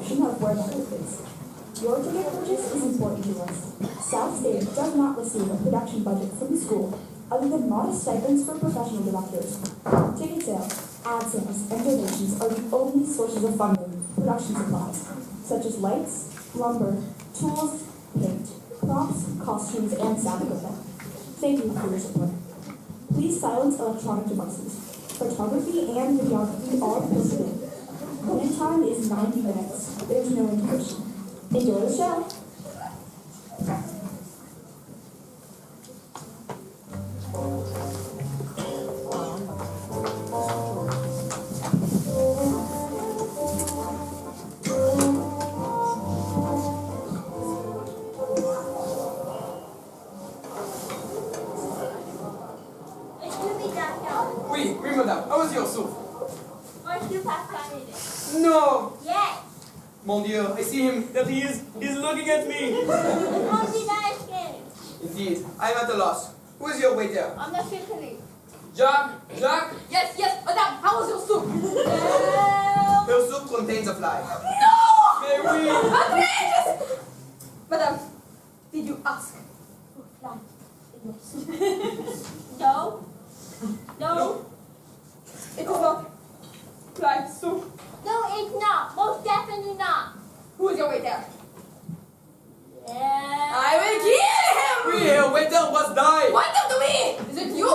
direction of where the hope is. Your ticket purchase is important to us. South State does not receive a production budget from the school other than modest stipends for professional directors. Ticket sales, ad sales, and donations are the only sources of funding for production supplies, such as lights, lumber, tools, paint, props, costumes, and sound equipment. Thank you for your support. Please silence electronic devices. Photography and videography are prohibited. Wait time is 90 minutes. There's no intermission. Enjoy the show. Oui, madame. How was your soup? Aren't you past No! Yes. Mon Dieu, I see him. There he is. He's looking at me. How did I escape? Indeed, I'm at a loss. Who is your waiter? I'm not symphony. Jacques? Jacques? Yes, madame, how was your soup? No. Your soup contains a fly. No! Mais oui! Outrageous! Madame, did you ask for fly in your soup? No. No. It is not fly soup. No, it's not. Most definitely not. Who is your waiter? Yeah. I will kill him! Oui, your waiter must die! Point him to me! Is it you?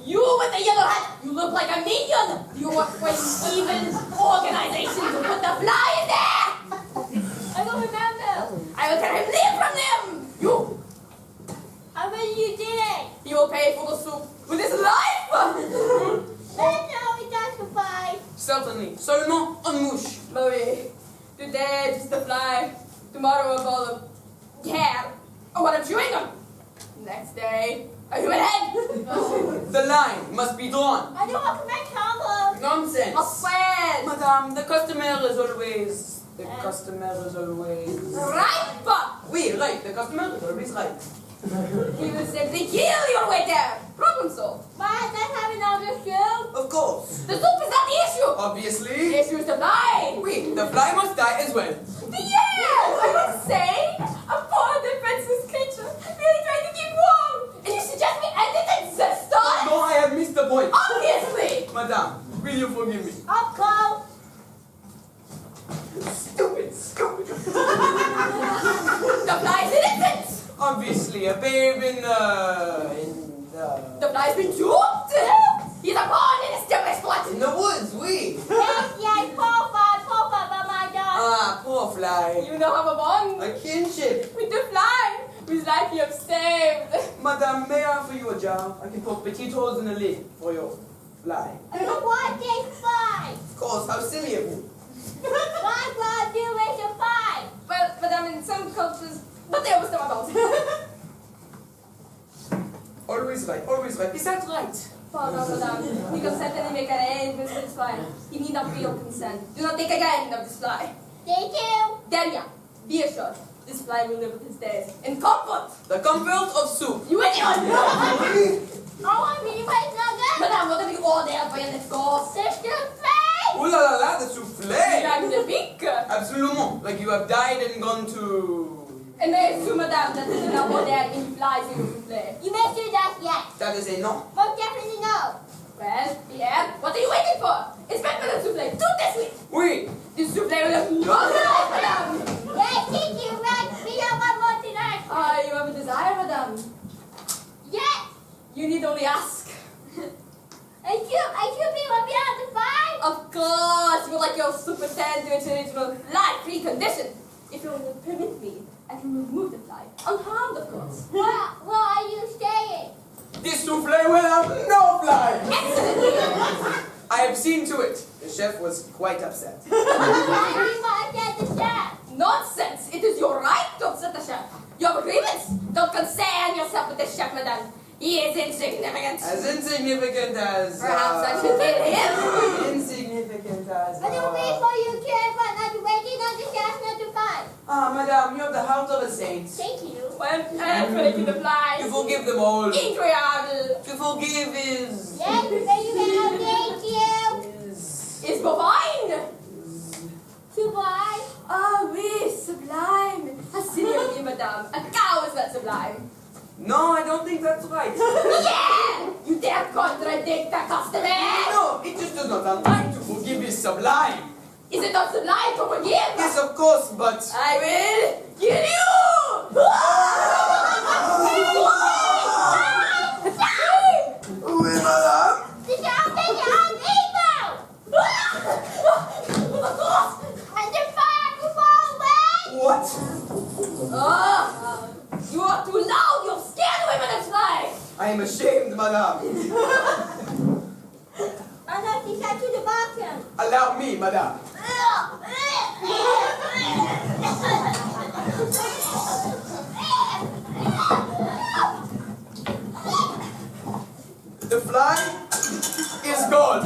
You with the yellow hat! You look like a minion! You work for an evil organization to put the fly in there! I don't remember. I will tear him limb from them! You! I bet you did it. You will pay for the soup with his life! Let's know we justify. Certainly. Seulement un mouche. Marie, today just a fly, tomorrow a ball of hair, or what of chewing gum. Next day, a human head. The line must be drawn. I don't want to make trouble. Nonsense. A friend. Madame, the customer is always... The customer is always... Right? Oui, right. The customer is always right. He will simply kill your waiter. Problem solved. But let's have another show. Of course. The soup is not the issue. The Obviously. issue is the fly. Oui, the fly must die as well. Yes, I would say a poor defenseless creature really trying to keep warm. And you suggest we end it in this time? No, I have missed the point. Obviously. Madame, will you forgive me? Up close. Stupid. The fly is innocent. Obviously, a babe in The fly's been duped. He's a pawn in his devilish plot. the woods, oui. Yes, Papa, by my dog. Ah, poor fly. You know have a bond A kinship. with the fly, whose life you have saved. Madame, may I offer you a jar? I can put petite holes in the lid for your fly. What is five? Of course, how silly of you. Why would you raise a five? Well, madame, in some cultures, but they always know about. Always right. Is that right? Father, madame, we can certainly make arrangements with this fly. He need not be your consent. Do not think again of this fly. They do. Delia, be assured, this fly will live with his days in comfort. The comfort of soup. You idiot! Oh, I mean, wait, nugget. Madame, what have you ordered for your next course? Sister Faye. Ooh la la, the soufflé. Magnifique! Absolument. Like you have died and gone to... And may I assume, madame, that this is not ordered any flies in your souffle. You may do that yet. That is a no. Most definitely no. Well, Pierre, what are you waiting for? Inspect the souffle. Do this week. Oui. This souffle will have no life, madame. Yes, thank you, right? We have one more tonight. Ah, you have a desire, madame. Yes. You need only ask. I should be able to find. Of course, you would like your super tan to its original fly-free condition. If you will permit me, I can remove the fly. Unharmed, of course. Where are you staying? This soufflé will have no fly. Excellent. I have seen to it. The chef was quite upset. Why you must get the chef? Nonsense. It is your right to upset the chef. You have agreements. Don't concern yourself with the chef, madame. He is insignificant. As insignificant as... Perhaps I should kill him. Insignificant as... But it'll wait for you, chef, but not waiting on the chef not to find. Ah, madame, you have the heart of a saint. Thank you. Well, I'm breaking the fly. You forgive them all. Incroyable. To forgive is... Yes, very well, thank you. Is... Is bovine. Goodbye. No, I don't think that's right. Yeah! You dare contradict the customer! No, it just does not align to forgive is sublime. Is it not sublime to forgive? Yes, of course, but... I will kill you! Oui, madame. The child is evil! Of course! And the fire will fall away! What? You are too loud! You'll scare the women and fly! I am ashamed, madame. I left the cat to the bathroom. Allow me, madame. The fly is gone.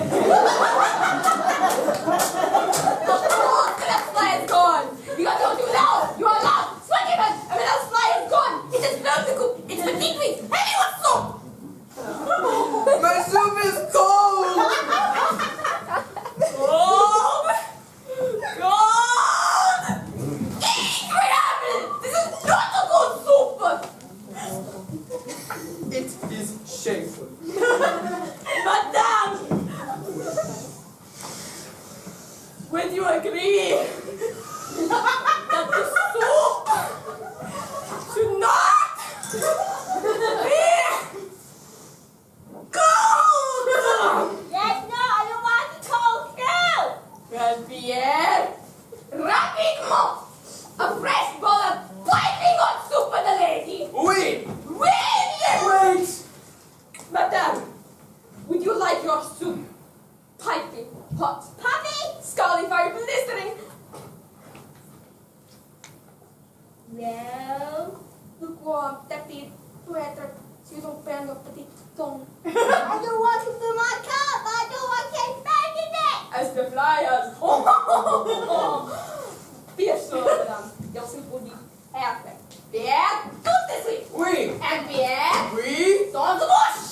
That fly is gone! You are too loud! You are loud! Swing it! I mean, that fly is gone! It is blown to cook! It's beneath me! Anyone soup! My soup is cold. Cold! Cold! Incredible! This is not a good soup! It is shameful. Madame! Would you agree that the soup should not be cold? Yes, no, I don't want the cold soup! Well, Pierre, rapidement! A fresh bowl of piping hot soup for the lady! Oui. Wait! Wait. Madame, would you like your soup piping hot? Puppy? Scalding fire blistering! No. Lukewarm, tepid, to être sur ton pain de petit ton. I don't want to fill my cup. I don't want to expand in it. As the flyers. Pierre sûr, madame. Your soup will be perfect. Pierre, tout de suite. Oui. And Pierre, Oui. dans the bush.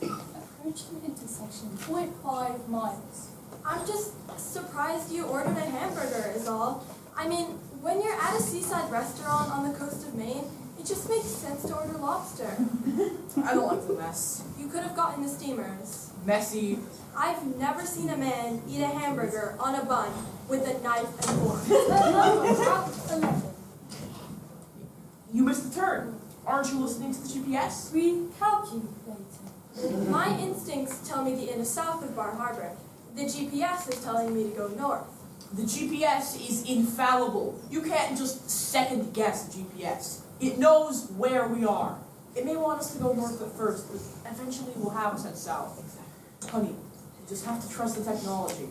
Approaching intersection, 0.5 miles. I'm just surprised you ordered a hamburger is all. I mean, when you're at a seaside restaurant on the coast of Maine, it just makes sense to order lobster. I don't like the mess. You could have gotten the steamers. Messy. I've never seen a man eat a hamburger on a bun with a knife and fork. You missed the turn. Aren't you listening to the GPS? Recalculating. My instincts tell me the inn is south of Bar Harbor. The GPS is telling me to go north. The GPS is infallible. You can't just second guess the GPS. It knows where we are. It may want us to go north at first, but eventually will have us head south. Honey, you just have to trust the technology.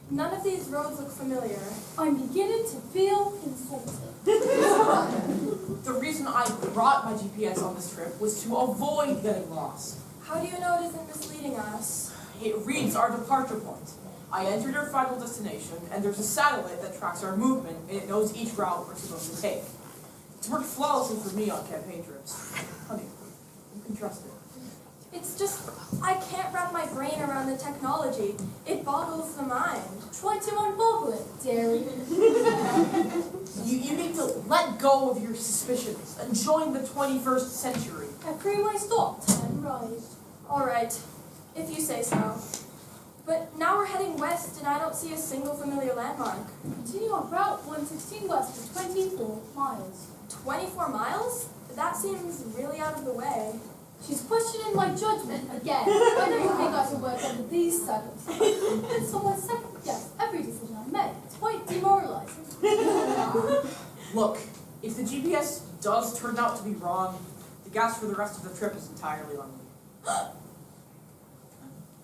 None of these roads look familiar. I'm beginning to feel insulted. The reason I brought my GPS on this trip was to avoid getting lost. How do you know it isn't misleading us? It reads our departure point. I entered our final destination, and there's a satellite that tracks our movement, and it knows each route we're supposed to take. It's worked flawlessly for me on campaign trips. Honey, you can trust it. It's just, I can't wrap my brain around the technology. It boggles the mind. Try to unbubble it, Derry. You need to let go of your suspicions and join the 21st century. I pray my stop time right. All right, if you say so. But now we're heading west, and I don't see a single familiar landmark. Continue on Route 116 west for 24 miles. 24 miles? That seems really out of the way. She's questioning my judgment again. I don't think I should work under these circumstances. Someone second guess every decision I make. It's quite demoralizing. Look, if the GPS does turn out to be wrong, the gas for the rest of the trip is entirely on me.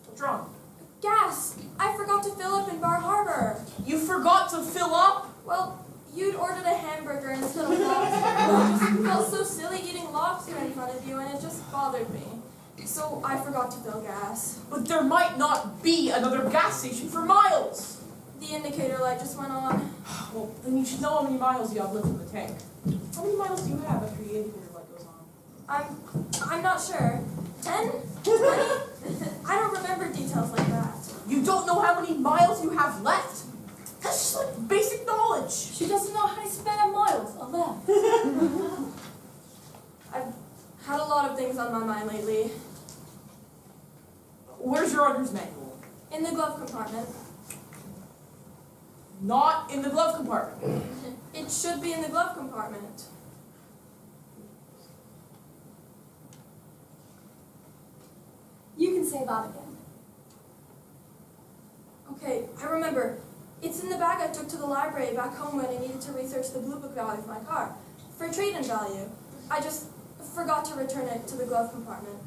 What's wrong? Gas! I forgot to fill up in Bar Harbor. You forgot to fill up? Well, you'd ordered a hamburger instead of lobster. I just felt so silly eating lobster in front of you, and it just bothered me. So I forgot to fill gas. But there might not be another gas station for miles. The indicator light just went on. Well, then you should know how many miles you have left in the tank. How many miles do you have after the indicator light goes on? I'm not sure. 10? 20? I don't remember details like that. You don't know how many miles you have left? That's just like basic knowledge. She doesn't know how many spare miles are left. I've had a lot of things on my mind lately. Where's your owner's manual? In the glove compartment. Not in the glove compartment. It should be in the glove compartment. You can say that again. Okay, I remember. It's in the bag I took to the library back home when I needed to research the Blue Book value of my car. For trade-in value. I just forgot to return it to the glove compartment.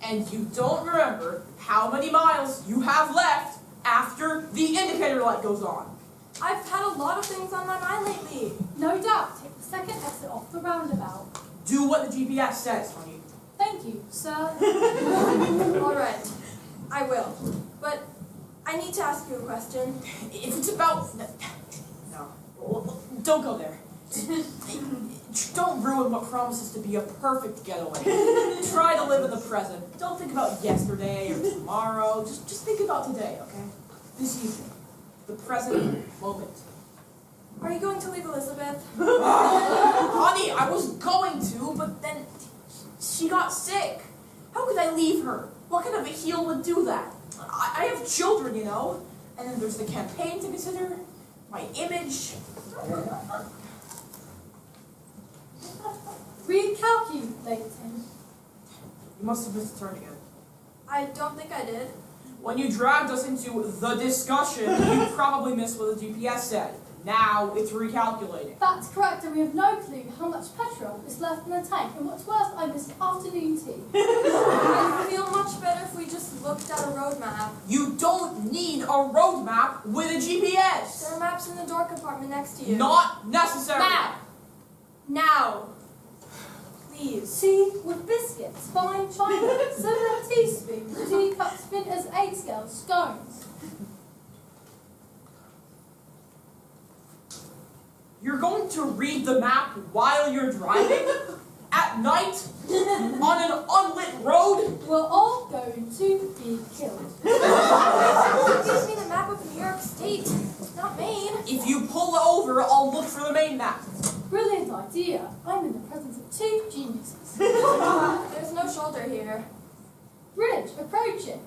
And you don't remember how many miles you have left after the indicator light goes on. I've had a lot of things on my mind lately. No doubt. Take the second exit off the roundabout. Do what the GPS says, honey. Thank you, sir. All right, I will. But I need to ask you a question. If it's about... No. Don't go there. Don't ruin what promises to be a perfect getaway. Try to live in the present. Don't think about yesterday or tomorrow. Just think about today, okay? This evening. The present moment. Are you going to leave Elizabeth? Honey, I was going to, but then she got sick. How could I leave her? What kind of a heel would do that? I have children, you know. And then there's the campaign to consider, my image. Recalculating. You must have missed a turn again. I don't think I did. When you dragged us into the discussion, you probably missed what the GPS said. Now it's recalculating. That's correct, and we have no clue how much petrol is left in the tank. And what's worse, I missed afternoon tea. I feel much better if we just looked at a road map. You don't need a road map with a GPS. There are maps in the door compartment next to you. Not necessary. Now! Now! Please. Tea with biscuits, fine china, silver teaspoons, teacups thin as egg scales, scones. You're going to read the map while you're driving? At night? On an unlit road? We're all going to be killed. It gives me the map of New York State, not Maine. If you pull over, I'll look for the main map. Brilliant idea. I'm in the presence of two geniuses. There's no shoulder here. Bridge approaching.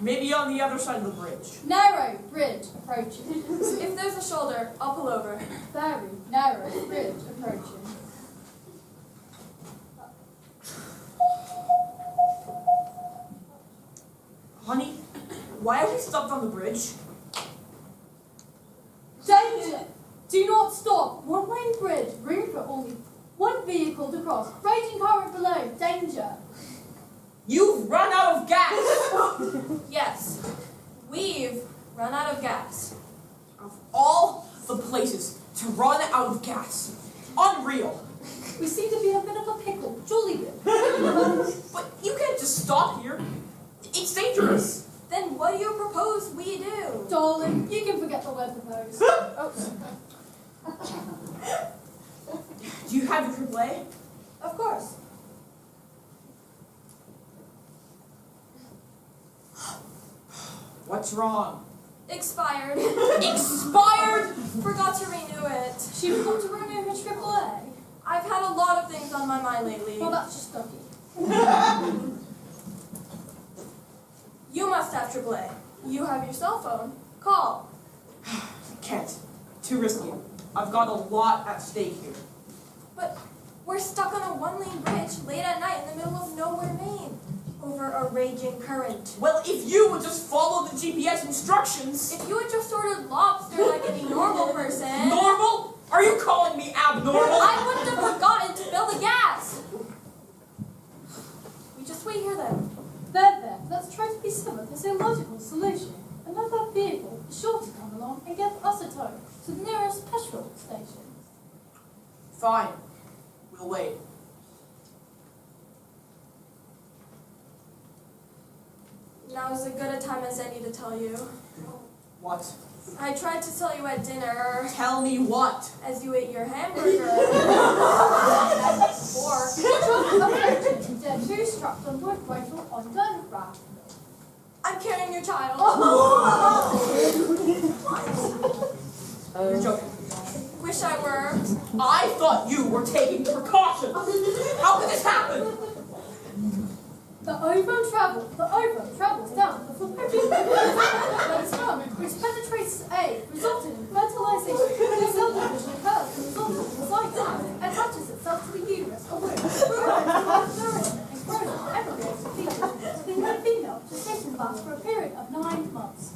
Maybe on the other side of the bridge. Narrow bridge approaching. If there's a shoulder, I'll pull over. Very narrow bridge approaching. Honey, why are we stopped on the bridge? Danger! Do not stop. One-lane bridge. Room for only one vehicle to cross. Raging current below. Danger. You've run out of gas! Yes, we've run out of gas. Of all the places to run out of gas. Unreal. We seem to be in a bit of a pickle. Jolly bit. But you can't just stop here. It's dangerous. Then what do you propose we do? Darling, you can forget the word propose. Do you have your AAA? Of course. What's wrong? Expired. Expired? Forgot to renew it. She forgot to renew her AAA. I've had a lot of things on my mind lately. Well, that's just doggy. You must have AAA. You have your cell phone. Call. Can't. Too risky. I've got a lot at stake here. But We're stuck on a one-lane bridge late at night in the middle of nowhere, Maine, over a raging current. Well, if you would just follow the GPS instructions. If you had just ordered lobster like any normal person... Normal? Are you calling me abnormal? I wouldn't have forgotten to fill the gas! We just wait here then. There, let's try to be civil. There's a logical solution. Another vehicle is sure to come along and give us a tow to the nearest petrol station. Fine. We'll wait. Now is as good a time as any to tell you. What? I tried to tell you at dinner Tell me what? as you ate your hamburger. Or Approaching, there are two strapped on wood rifle on gun rack. I'm carrying your child. You're joking. Wish I were. I thought you were taking precautions. How could this happen? The ovum travels down the fallopian which penetrates the egg, resulting in fertilization. The cell division occurs as a result of the zygote, attaches itself to the uterus, of which provides nourishment and growth of embryos and fetus. The young female gestation lasts for a period of 9 months.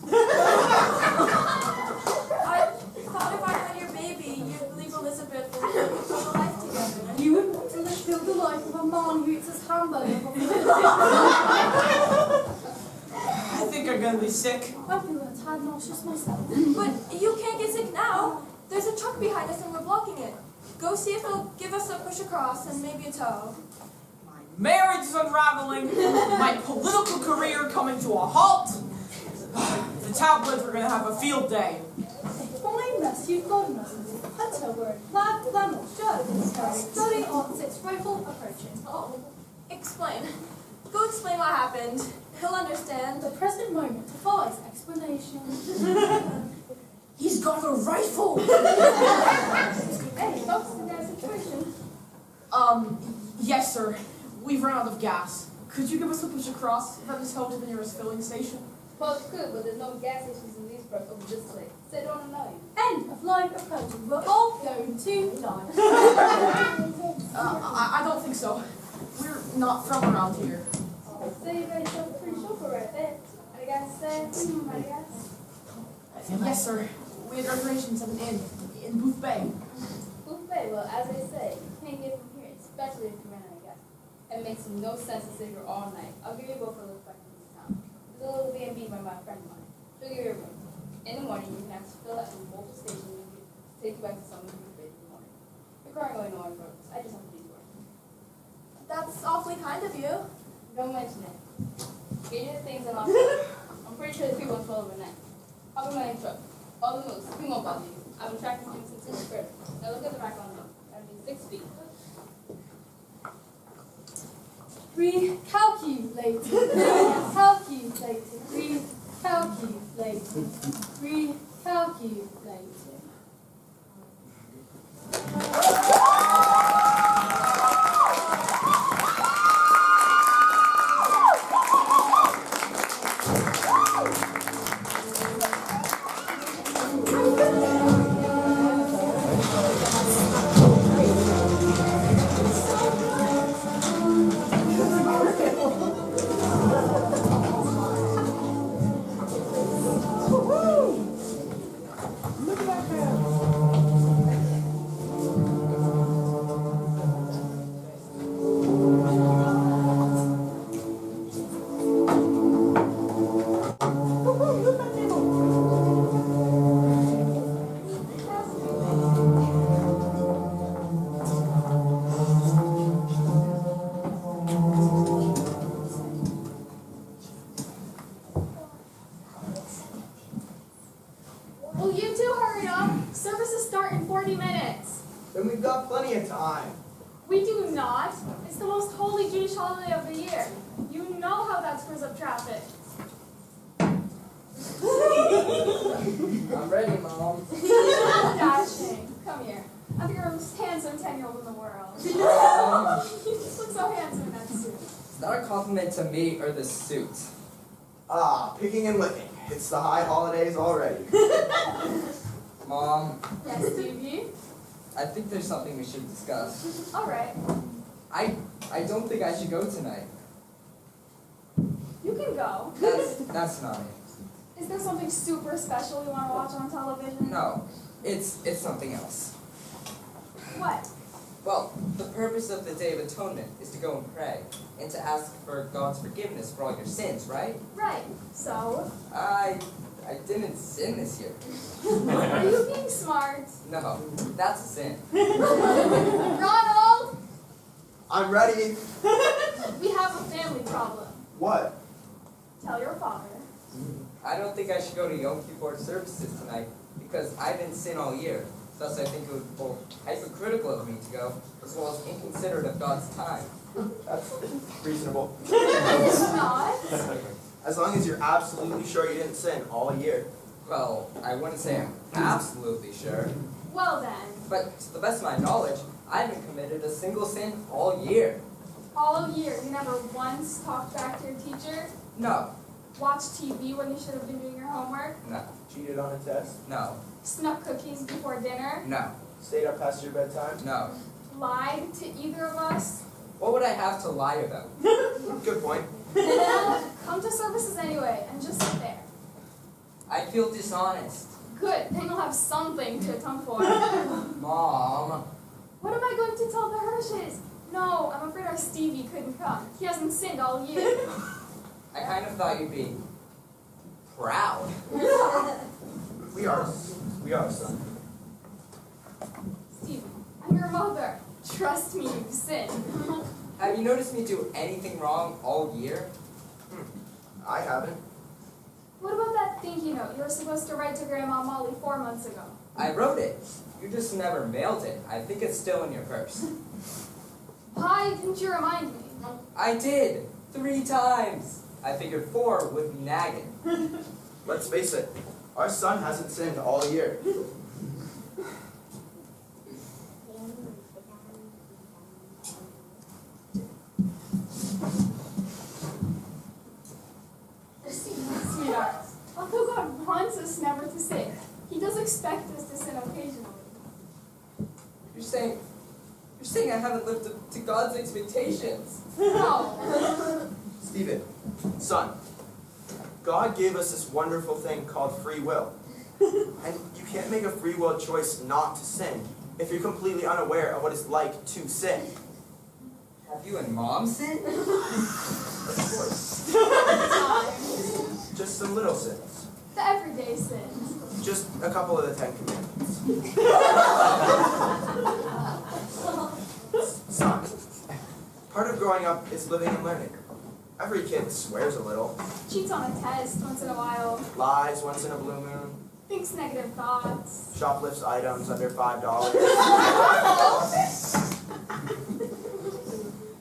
I thought if I had your baby, you'd leave Elizabeth and we could build a life together. You would want to live the life of a man who eats his hamburger before I think I'm gonna be sick. I'm feeling a tad nauseous myself. But you can't get sick now. There's a truck behind us and we're blocking it. Go see if it'll give us a push across and maybe a tow. My marriage is unraveling. My political career coming to a halt. The tabloids are gonna have a field day. Fine rescue gardeners. Hunter wearing plaid flannel shirt is carrying study on 6 rifle approaching. Explain. Go explain what happened. He'll understand. The present moment defies explanation. He's got a rifle. Hey, folks, in that situation. Yes, sir. We've run out of gas. Could you give us a push across from this home to the nearest filling station? Well, it could, but there's no gas stations in Leesburg over this way. So they don't know you. End of line approaching. We're all going to die. I don't think so. We're not from around here. So you guys have a free chauffeur right there. And the guy said, I guess. Yes, sir. We had reservations at an inn in Booth Bay. Buffet, well, as they say, you can't get from here, especially if you run out of gas. It makes no sense to sit here all night. I'll give you both a little back in this town. There's a little B&B by my friend of mine. She'll give you a room. In the morning, you can have to fill out from multiple stations and take you back to some of your bed in the morning. Your car ain't going nowhere, folks. I just have to detour. That's awfully kind of you. Don't mention it. Get your things and I'll follow. I'm pretty sure the people will follow overnight. I'll be my own truck. All the moves. We won't bother you. I've been tracking things since you were further. Now look at the back on them. That'll be 6 feet. Recalculating. Recalculating. Recalculating. Recalculating. Will you two hurry up? Services start in 40 minutes. Then we've got plenty of time. We do not. It's the most holy Jewish holiday of the year. You know how that screws up traffic. I'm ready, Mom. Dashing. Come here. I'm the most handsome 10-year-old in the world. You just look so handsome in that suit. It's not a compliment to me or the suit. Ah, picking and licking. It's the high holidays already. Mom, Yes, Stevie? I think there's something we should discuss. All right. I don't think I should go tonight. You can go. That's not it. Is there something super special you want to watch on television? No, it's something else. What? Well, the purpose of the Day of Atonement is to go and pray, and to ask for God's forgiveness for all your sins, right? Right. So? I didn't sin this year. Are you being smart? No, that's a sin. Ronald! I'm ready. We have a family problem. What? Tell your father. I don't think I should go to Yom Kippur services tonight, because I didn't sin all year. Thus, I think it would be both hypocritical of me to go, as well as inconsiderate of God's time. That's reasonable. It's not. As long as you're absolutely sure you didn't sin all year. Well, I wouldn't say I'm absolutely sure, Well then, but to the best of my knowledge, I haven't committed a single sin all year. all year you never once talked back to your teacher? No, Watched TV when you should have been doing your homework? no, Cheated on a test. no, Snuck cookies before dinner? no, Stayed up past your bedtime. no. Lied to either of us? What would I have to lie about? Good point. Well, come to services anyway and just sit there. I feel dishonest. Good, then you'll have something to atone for. Mom. What am I going to tell the Hirsches? No, I'm afraid our Stevie couldn't come. He hasn't sinned all year. I kind of thought you'd be proud. We are, son. Stevie, I'm your mother. Trust me, you've sinned. Have you noticed me do anything wrong all year? I haven't. What about that thank you note you were supposed to write to Grandma Molly 4 months ago? I wrote it. You just never mailed it. I think it's still in your purse. Why didn't you remind me? I did. 3 times. I figured 4 would be nagging. Let's face it, our son hasn't sinned all year. Sweetheart, although God wants us never to sin, He does expect us to sin occasionally. You're saying I haven't lived up to God's expectations. No. Stephen, son, God gave us this wonderful thing called free will. And you can't make a free will choice not to sin if you're completely unaware of what it's like to sin. Have you and Mom sinned? Of course. Just some little sins. The everyday sins. Just a couple of the 10 Commandments. Son, part of growing up is living and learning. Every kid swears a little, Cheats on a test once in a while. lies once in a blue moon, Thinks negative thoughts. shoplifts items under $5.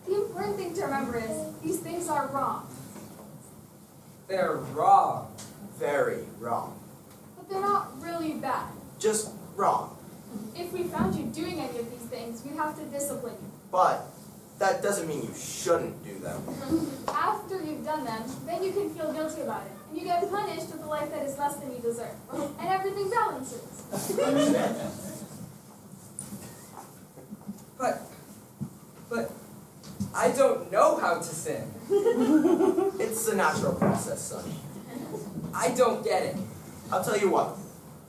The important thing to remember is these things are wrong. They're wrong. Very wrong. But they're not really bad. Just wrong. If we found you doing any of these things, we'd have to discipline you. But that doesn't mean you shouldn't do them. After you've done them, then you can feel guilty about it. And you get punished with a life that is less than you deserve. And everything balances. But I don't know how to sin. It's a natural process, son. I don't get it. I'll tell you what.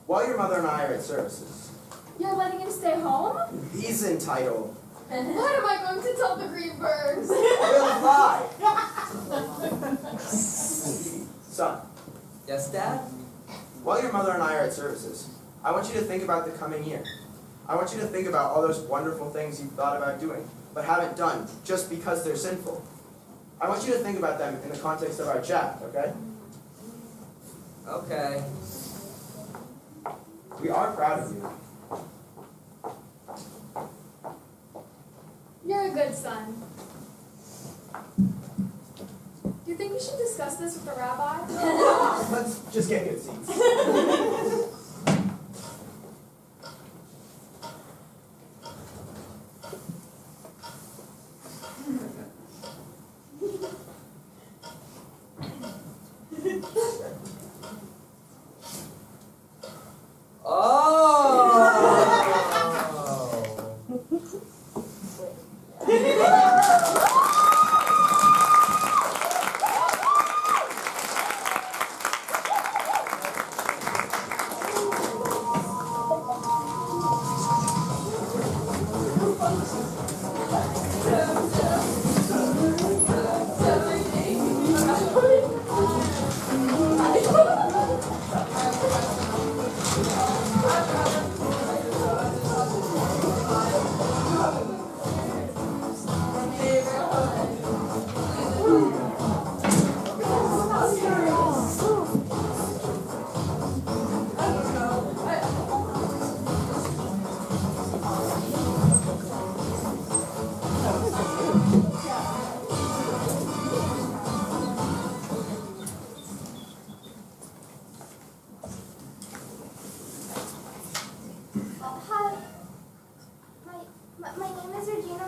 While your mother and I are at services, You're letting him stay home? he's entitled. What am I going to tell the Greenbergs? We'll lie. Son, Yes, Dad? while your mother and I are at services, I want you to think about the coming year. I want you to think about all those wonderful things you've thought about doing, but haven't done just because they're sinful. I want you to think about them in the context of our chat, okay? Okay. We are proud of you. You're a good son. Do you think we should discuss this with the rabbi? Let's just get good seats. Oh!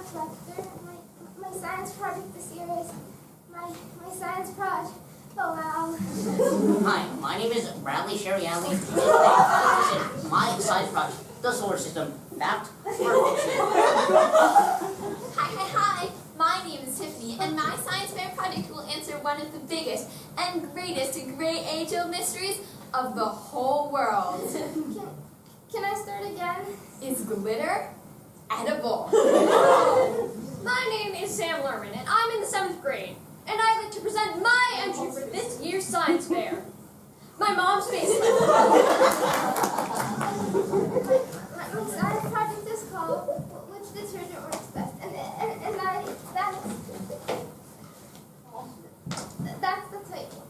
much laughter. My science project this year is my science project. Oh wow. Hi, my name is Bradley Sherry Alley. This is my science project, the solar system. Fact or fiction? Hi. My name is Tiffany, and my science fair project will answer one of the biggest and greatest gray age-old mysteries of the whole world. Can I start again? Is glitter edible? My name is Sam Lerman, and I'm in the 7th grade. And I'd like to present my entry for this year's science fair. My mom's basement. My science project is called Which Detergent Works Best, and that's the title.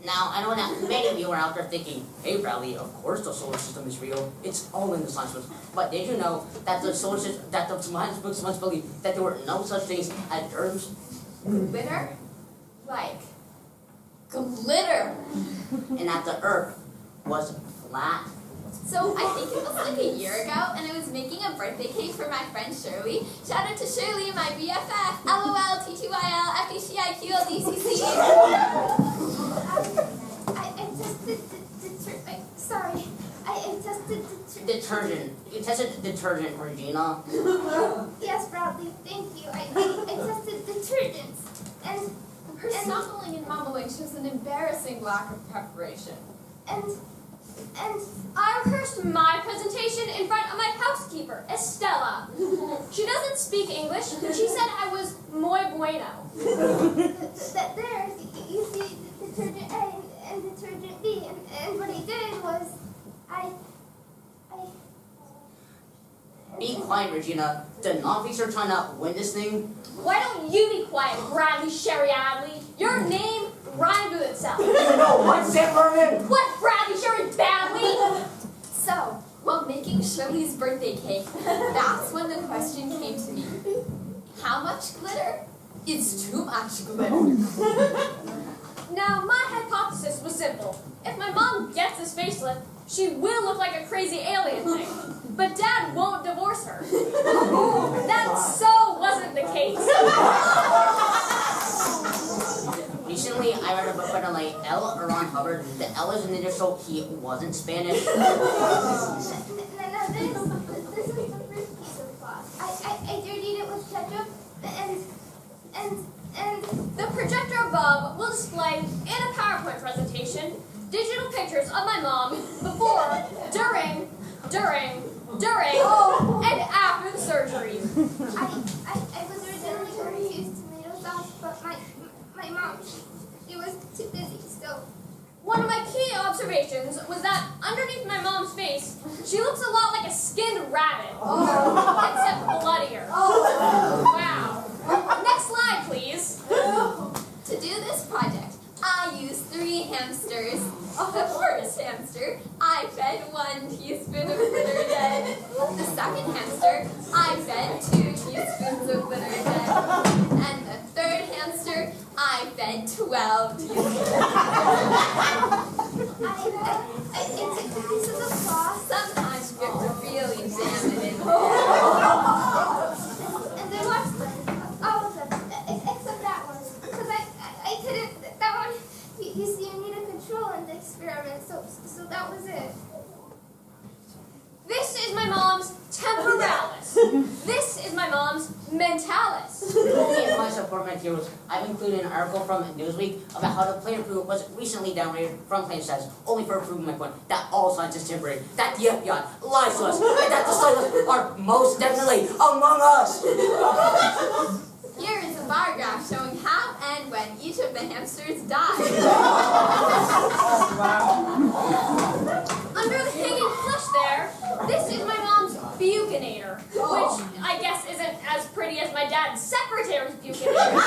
Now, I know that many of you are out there thinking, hey Bradley, of course the solar system is real. It's all in the science books. But did you know that the solar system, that the science books once believed that there were no such things as germs? Glitter? Like glitter. And that the earth was flat. So I think it was like a year ago, and I was making a birthday cake for my friend Shirley. Shout out to Shirley, my BFF. LOL, TTYL, FECIQLDCC. Detergent. You tested detergent, Regina. Yes, Bradley, thank you. I tested detergents. Her snuffling and mumbling shows an embarrassing lack of preparation. And I rehearsed my presentation in front of my housekeeper, Estella. She doesn't speak English, but she said I was muy bueno. there, you see detergent A and detergent B, and what I did was, Be quiet, Regina. The non-freaks are trying to win this thing. Why don't you be quiet, Bradley Sherry Adley? Your name rhymed with itself. You know what, Sam Lerman? What, Bradley Sherry Badley? So, while making Shirley's birthday cake, that's when the question came to me. How much glitter is too much glitter? Now, my hypothesis was simple. If my mom gets this facelift, she will look like a crazy alien thing. But Dad won't divorce her. That so wasn't the case. Recently, I read a book by the late L. Ron Hubbard. The L is an initial. He wasn't Spanish. this is the first piece of cloth. I dirtied it with ketchup, and The projector above will display in a PowerPoint presentation digital pictures of my mom before, during, and after the surgery. I was originally going to use tomato sauce, but my mom, she was too busy, so. One of my key observations was that underneath my mom's face, she looks a lot like a skinned rabbit, except bloodier. Wow. Next slide, please. To do this project, I used 3 hamsters. The first hamster, I fed 1 teaspoon of glitter a day. The second hamster, I fed 2 teaspoons of glitter a day. And the third hamster, I fed 12 teaspoons. It's a piece of the cloth. Sometimes you have to really jam it in. And I watched all of them, except that one. Because I couldn't, that one, you see, you need a control in the experiment, so that was it. This is my mom's temporalis. This is my mom's mentalis. In my support materials, I've included an article from Newsweek about how the planet Pooh was recently downgraded from planet status, only for proving my point that all science is temporary, that the FBI lies to us, and that the scientists are most definitely among us. Here is a bar graph showing how and when each of the hamsters died. Under the hanging flesh there, this is my mom's buccinator, which I guess isn't as pretty as my dad's secretary's buccinator.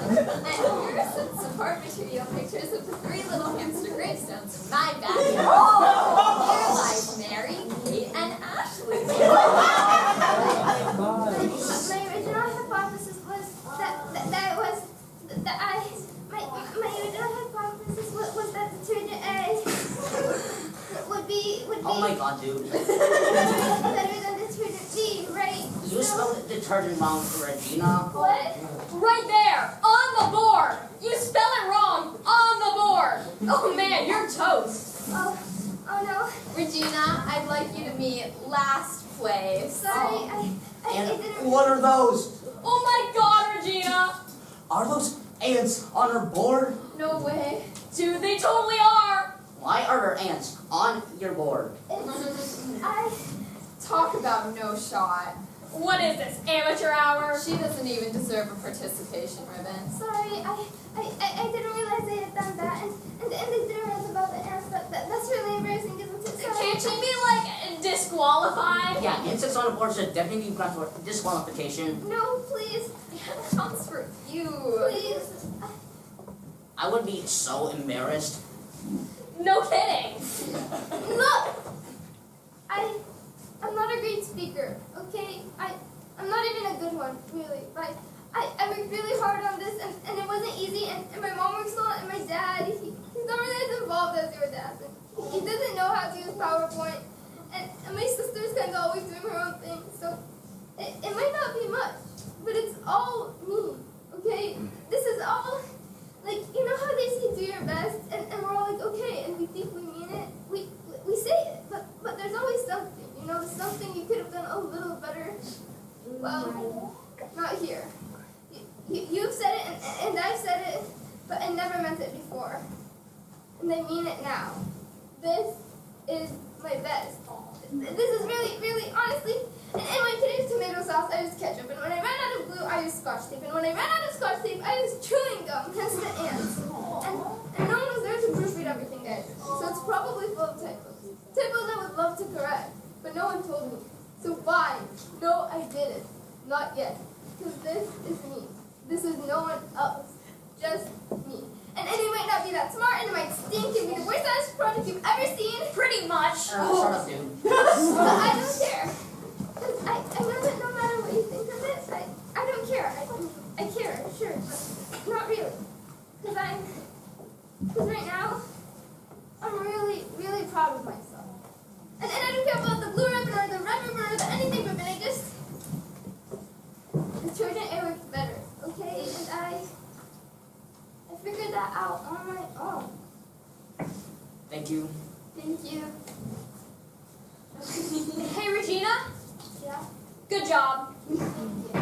And here are some support material pictures of the 3 little hamster gravestones in my backyard. Here lies Mary, Kate, and Ashley. My original hypothesis was my original hypothesis was that detergent A would be Oh my god, dude. better than detergent B, You spelled detergent wrong, Regina. What? Right there, on the board. You spell it wrong, on the board. Oh man, you're toast. Oh no. Regina, I'd like you to meet last place. Sorry, I didn't. What are those? Oh my God, Regina. Are those ants on her board? No way. Dude, they totally are. Why are there ants on your board? Talk about no shot. What is this, amateur hour? She doesn't even deserve a participation ribbon. Sorry, I didn't realize they had done that, and they didn't realize about the ants. That's really embarrassing, isn't it? Sorry. Can't you be like disqualified? Yeah, insects on the board should definitely be granted for disqualification. No, please. That counts for you. Please. I would be so embarrassed. No kidding. Look! I'm not a great speaker, okay? I'm not even a good one, really. But I worked really hard on this, and it wasn't easy, and my mom works a lot, and my dad, he's not really as involved as your dad. And he doesn't know how to use PowerPoint, and my sister's kind of always doing her own thing, so it might not be much, but it's all me, okay? This is all, like, you know how they say do your best, and we're all like, okay, and we think we mean it, we say it, but there's always something. You know, something you could have done a little better. Well, not here. You've said it, and I've said it, but I never meant it before. And I mean it now. This is my best. This is really, really, honestly, and when I use tomato sauce, I use ketchup. And when I ran out of glue, I use Scotch tape. And when I ran out of Scotch tape, I used chewing gum, hence the ants. And no one was there to proofread everything, guys. So it's probably full of typos. Typos I would love to correct. But no one told me. So why? No, I didn't. Not yet. Because this is me. This is no one else. Just me. And it might not be that smart, and it might stink and be the worst ass project you've ever seen. Pretty much. Shut up, dude. But I don't care. Because I know that no matter what you think of it, I don't care. I care, sure. But not really. Because right now, I'm really, really proud of myself. And I don't care about the blue ribbon or the red ribbon or the anything ribbon. Detergent, it works better, okay? And I figured that out on my own. Thank you. Thank you. Hey, Regina. Yeah? Good job. Thank you.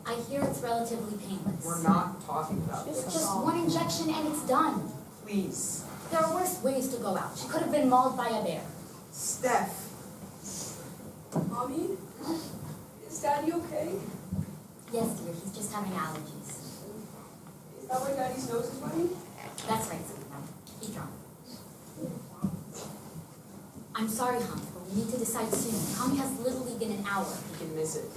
I hear it's relatively painless. We're not talking about this. Just one injection and it's done. Please. There are worse ways to go out. She could have been mauled by a bear. Steph. Mommy? Is Daddy okay? Yes, dear, he's just having allergies. Is that why Daddy's nose is running? That's right, sweetheart. Be drunk. I'm sorry, Hans, but we need to decide soon. Tommy has literally been an hour. You can miss it.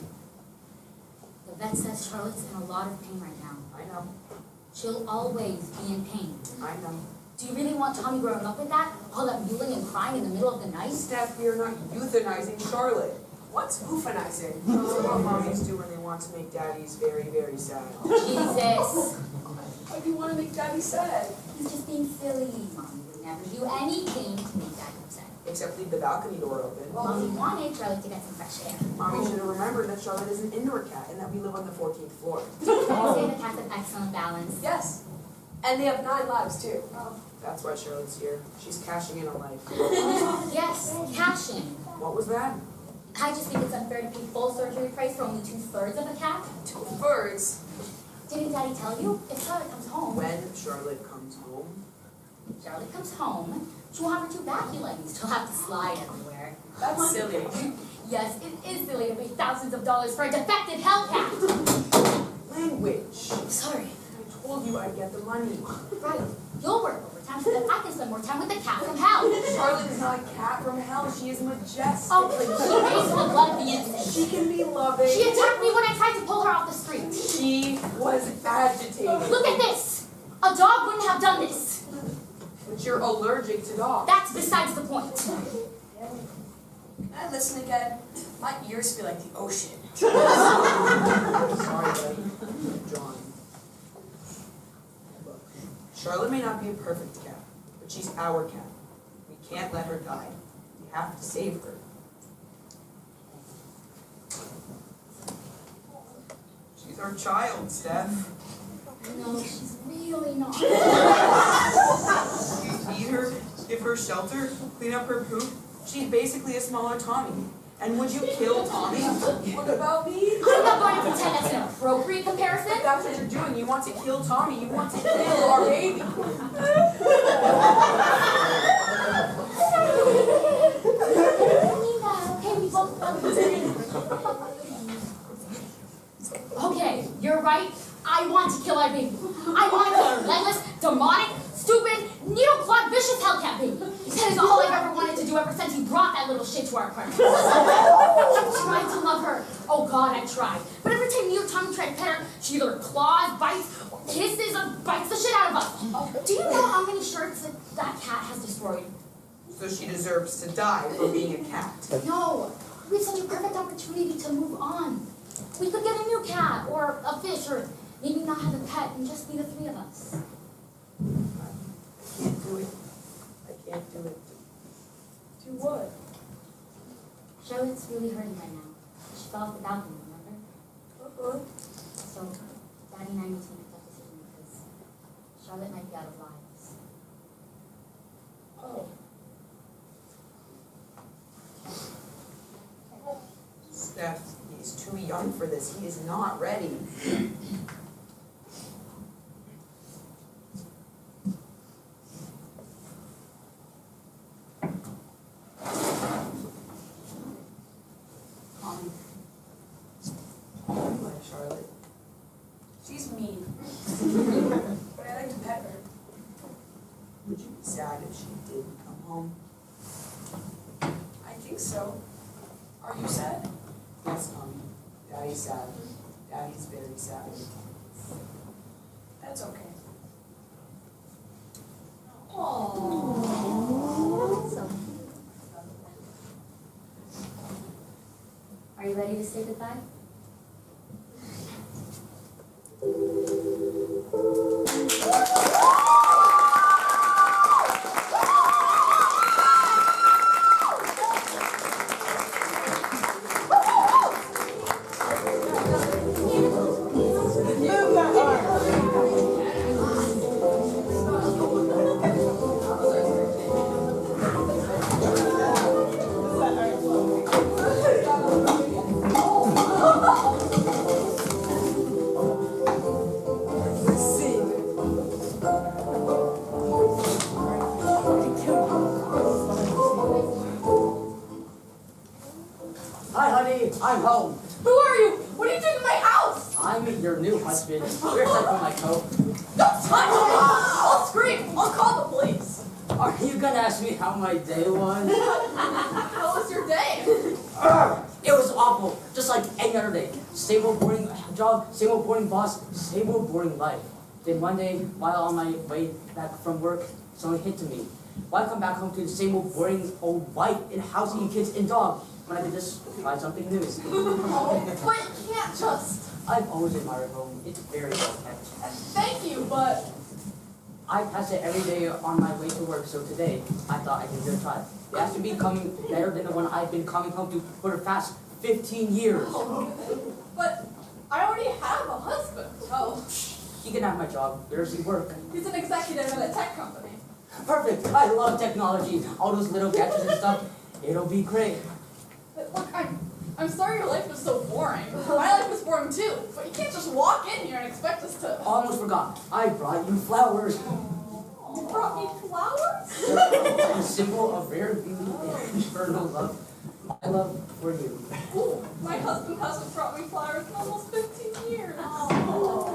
The vet says Charlotte's in a lot of pain right now. I know. She'll always be in pain. I know. Do you really want Tommy growing up with that? All that mewling and crying in the middle of the night? Steph, we are not euthanizing Charlotte. What's euthanizing? This is what mommies do when they want to make daddies very, very sad. Jesus! Why do you want to make Daddy sad? He's just being silly. Mommy would never do anything to make Dad upset. Except leave the balcony door open. Mommy wanted Charlotte to get some fresh air. Mommy should have remembered that Charlotte is an indoor cat and that we live on the 14th floor. Can you say the cats have excellent balance? Yes. And they have 9 lives, too. That's why Charlotte's here. She's cashing in on life. Yes, cashing. What was that? I just think it's unfair to pay full surgery price for only 2/3 of a cat. 2/3? Didn't Daddy tell you? If Charlotte comes home. When Charlotte comes home. Charlotte comes home, she won't have her two backy leggings. She'll have to slide everywhere. That's silly. Yes, it is silly to pay thousands of dollars for a defective Hellcat. Language. Sorry. I told you I'd get the money. Right. You'll work overtime so that I can spend more time with the cat from hell. Charlotte is not a cat from hell. She is majestic. Oh, please. She makes me love the insect. She can be loving. She attacked me when I tried to pull her off the street. She was agitated. Look at this. A dog wouldn't have done this. But you're allergic to dogs. That's besides the point. Can I listen again? My ears feel like the ocean. Sorry, buddy. John. Look, Charlotte may not be a perfect cat, but she's our cat. We can't let her die. We have to save her. She's our child, Steph. No, she's really not. You feed her, give her shelter, clean up her poop. She's basically a smaller Tommy. And would you kill Tommy? What about me? I'm not going to pretend that's an appropriate comparison. If that's what you're doing. You want to kill Tommy. You want to kill our baby. Okay, you're right. I want to kill our baby. I want to kill our legless, demonic, stupid, needle-clawed, vicious Hellcat baby. That is all I've ever wanted to do ever since you brought that little shit to our apartment. I tried to love her. Oh God, I tried. But every time you or Tommy tried to pet her, she either claws, bites, or kisses, or bites the shit out of us. Do you know how many shirts that cat has destroyed? So she deserves to die for being a cat. No, we have such a perfect opportunity to move on. We could get a new cat, or a fish, or maybe not have a pet and just be the three of us. I can't do it. I can't do it. Do what? Charlotte's really hurting right now. She fell off the balcony, remember? So, Daddy and I need to make that decision because Charlotte might be out of lives. Oh. Steph, he's too young for this. He is not ready. Charlotte. She's mean. But I like to pet her. Would you be sad if she didn't come home? I think so. Are you sad? Yes, Tommy. Daddy's sad. Daddy's very sad. That's okay. Are you ready to say goodbye? Hi, honey. I'm home. Who are you? What are you doing in my house? I'm your new husband. Where's that from my coat? Don't touch me! I'll scream! I'll call the police! Are you gonna ask me how my day was? How was your day? It was awful, just like any other day. Same old boring job, same old boring boss, same old boring life. Then one day, while on my way back from work, something hit to me. Why come back home to the same old boring old wife and house and kids and dog when I could just try something new? Oh, but you can't just... I've always admired home. It's very well kept. Thank you, but... I pass it every day on my way to work, so today I thought I could give it a try. It has to be coming better than the one I've been coming home to for the past 15 years. But I already have a husband. Oh, He can have my job. Where does he work? he's an executive at a tech company. Perfect. I love technology. All those little gadgets and stuff. It'll be great. But look, I'm I'm sorry your life was so boring. My life was boring too, but you can't just walk in here and expect us to... Almost forgot. I brought you flowers. You brought me flowers? A symbol of rare beauty and eternal love. My love for you. Ooh, my husband hasn't brought me flowers in almost 15 years. I wrote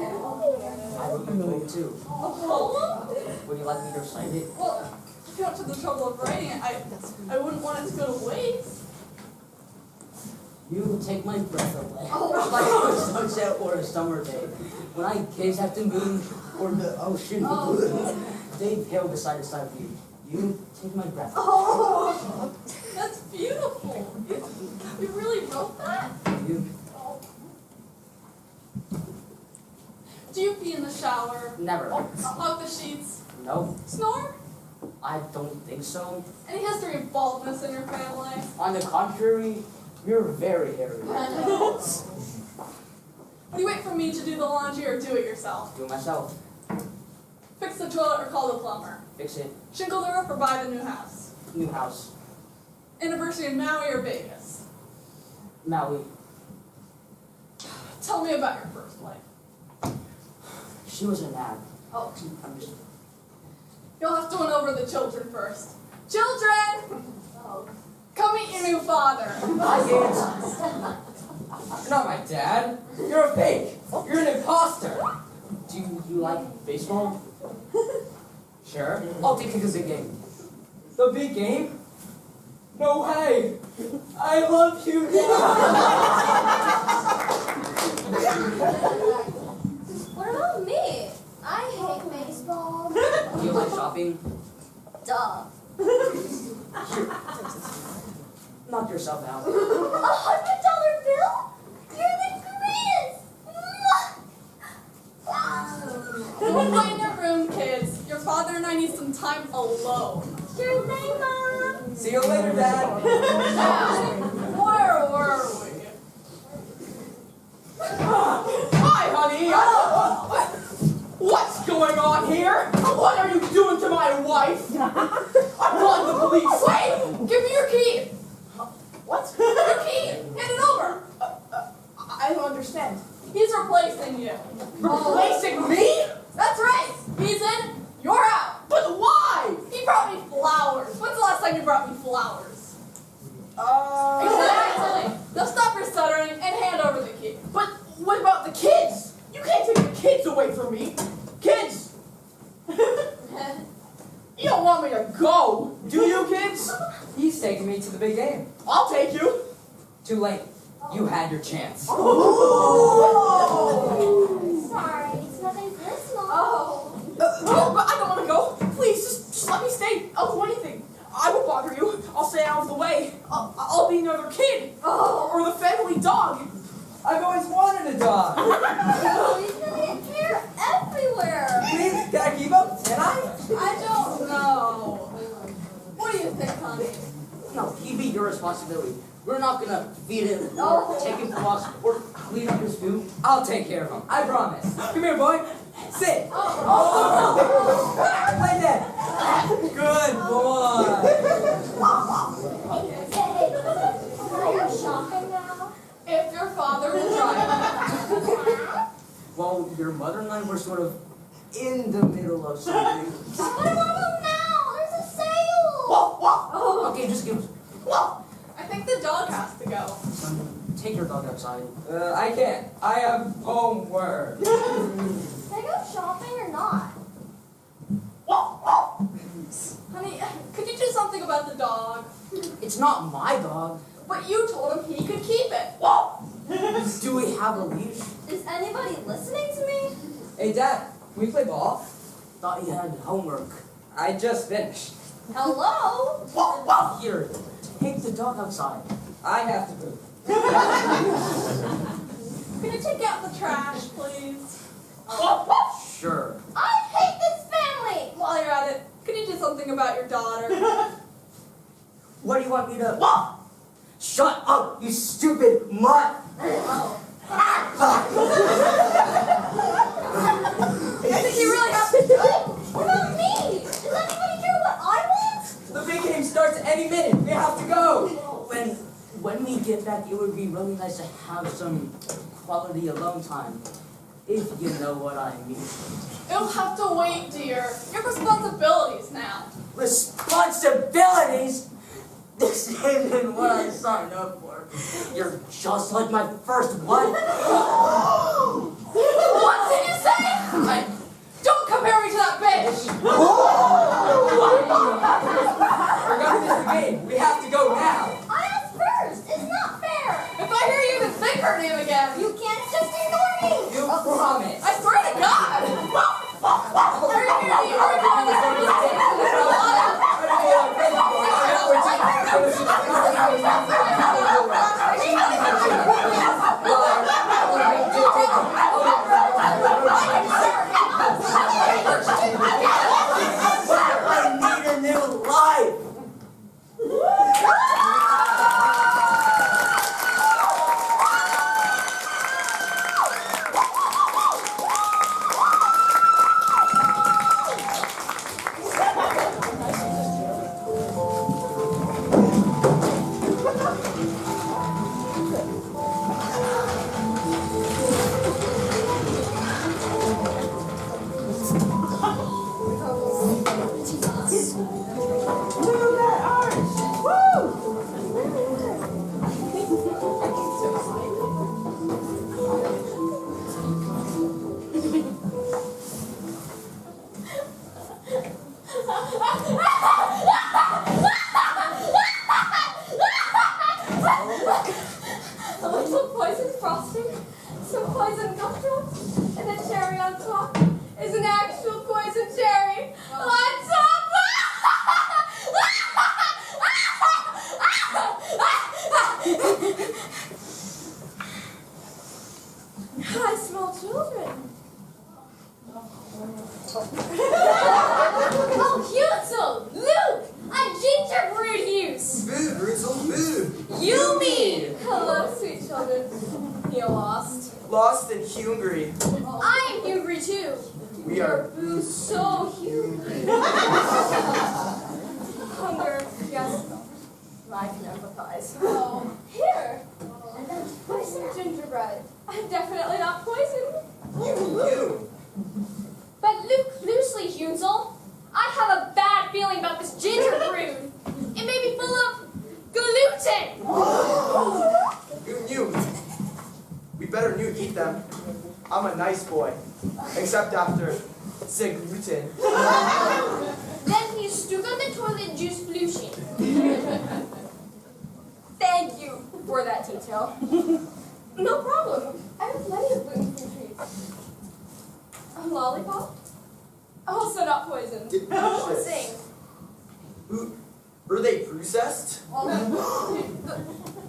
a poem too. A poem? Would you like me to recite it? Well, if you went to the trouble of writing it, I wouldn't want it to go to waste. You will take my breath away. Like a sunset or a summer day. When I gaze at the moon or the ocean blue, they pale beside the side of you. You take my breath away. Oh, that's beautiful. You really wrote that? You Do you pee in the shower? never. Hug the sheets? No, Snore? I don't think so. Any history of baldness in your family? On the contrary, you're very hairy. Would you wait for me to do the laundry or do it yourself? Do it myself. Fix the toilet or call the plumber? Fix it. Shingle the roof or buy the new house? New house. Anniversary in Maui or Vegas? Maui. Tell me about your first wife. She was a nag. Oh, I'm just... you'll have to win over the children first. Children! Come meet your new father. Hi, kids. You're not my dad. You're a fake. You're an imposter. Do you like baseball? Sure. I'll take you to the game. The big game? No way. I love you. What about me? I hate baseball. Do you like shopping? Duh. Knock yourself out. $100 bill? You're the greatest! Go play in your room, kids. Your father and I need some time alone. Sure thing, Mom. See you later, Dad. Where were we? Hi, honey. What's going on here? What are you doing to my wife? I'm calling the police. Wait! Give me your key! What? Your key! Hand it over! I don't understand. He's replacing you. Replacing me? That's right! He's in, you're out! But why? He brought me flowers. When's the last time you brought me flowers? Exactly! Now stop your stuttering and hand over the key. But what about the kids? You can't take the kids away from me. Kids! You don't want me to go, do you, kids? He's taking me to the big game. I'll take you. Too late. You had your chance. Sorry, it's nothing personal. No, but I don't want to go. Please, just let me stay. I'll do anything. I won't bother you. I'll stay out of the way. I'll be another kid. Or the family dog. I've always wanted a dog. Oh, he's gonna get hair everywhere. Please, can I keep him? Can I? I don't know. What do you think, honey? No, he'd be your responsibility. We're not gonna feed him, No. take him for walks, or clean up his food. I'll take care of him. I promise. Come here, boy. Sit. Play dead. Good boy. Hey, can I go shopping now? If your father will drive. Well, your mother and I were sort of in the middle of something. What do I do now? There's a sale. Okay, just give us... I think the dog has to go. Take your dog outside. I can't. I have homework. Can I go shopping or not? Honey, could you do something about the dog? It's not my dog. But you told him he could keep it. Do we have a leash? Is anybody listening to me? Hey, Dad. Can we play ball? Thought you had homework. I just finished. Hello? Here, take the dog outside. I have to poop. Can you take out the trash, please? Sure. I hate this family. While you're at it, can you do something about your daughter? What do you want me to... Shut up, you stupid mutt! I think you really have to do it. What about me? Does anybody care what I want? The big game starts any minute. We have to go. When when we get back, it would be really nice to have some quality alone time. If you know what I mean. It'll have to wait, dear. You have responsibilities now. Responsibilities? This isn't what I signed up for. You're just like my first wife. What did you say? Don't compare me to that bitch! We're gonna miss the game. We have to go now. I asked first. It's not fair. If I hear you even think her name again, You can't just ignore me. You promise. I swear to God! I need a new life. A little poison frosting, some poison gumdrops, and a cherry on top is an actual poison cherry on top. Hi, small children. Oh, Hutzel! Luke! A gingerbread use! Food, Russell, food. Yumi! Hello, sweet children. You lost. Lost and hungry. I'm hungry too. We are So hungry. Hunger, yes. I can empathize. Oh, here. Poison gingerbread. I'm definitely not poisoned. you. But look closely, Hutzel. I have a bad feeling about this gingerbread. It may be full of gluten. Who knew? We better knew eat them. I'm a nice boy. Except after gluten. Then he stuck on the toilet juice pollution. Thank you for that detail. No problem. I have plenty of gluten-free treats. A lollipop? Also not poisoned. Delicious. Same. Were they processed?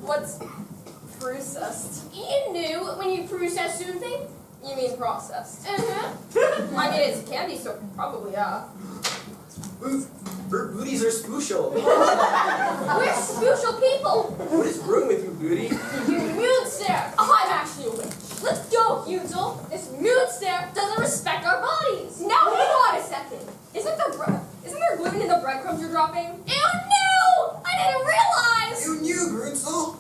What's processed? You knew when you process something? You mean processed? Uh-huh. I mean, it's candy, so probably, yeah. Booties are spooshal. We're spiritual people. What is wrong with you, Booty? You moon stare. I'm actually a witch. Let's go, Hutzel. This moon stare doesn't respect our bodies. Now, hang on a second. Isn't there gluten in the breadcrumbs you're dropping? Ew, no! I didn't realize! You knew, Grunzel.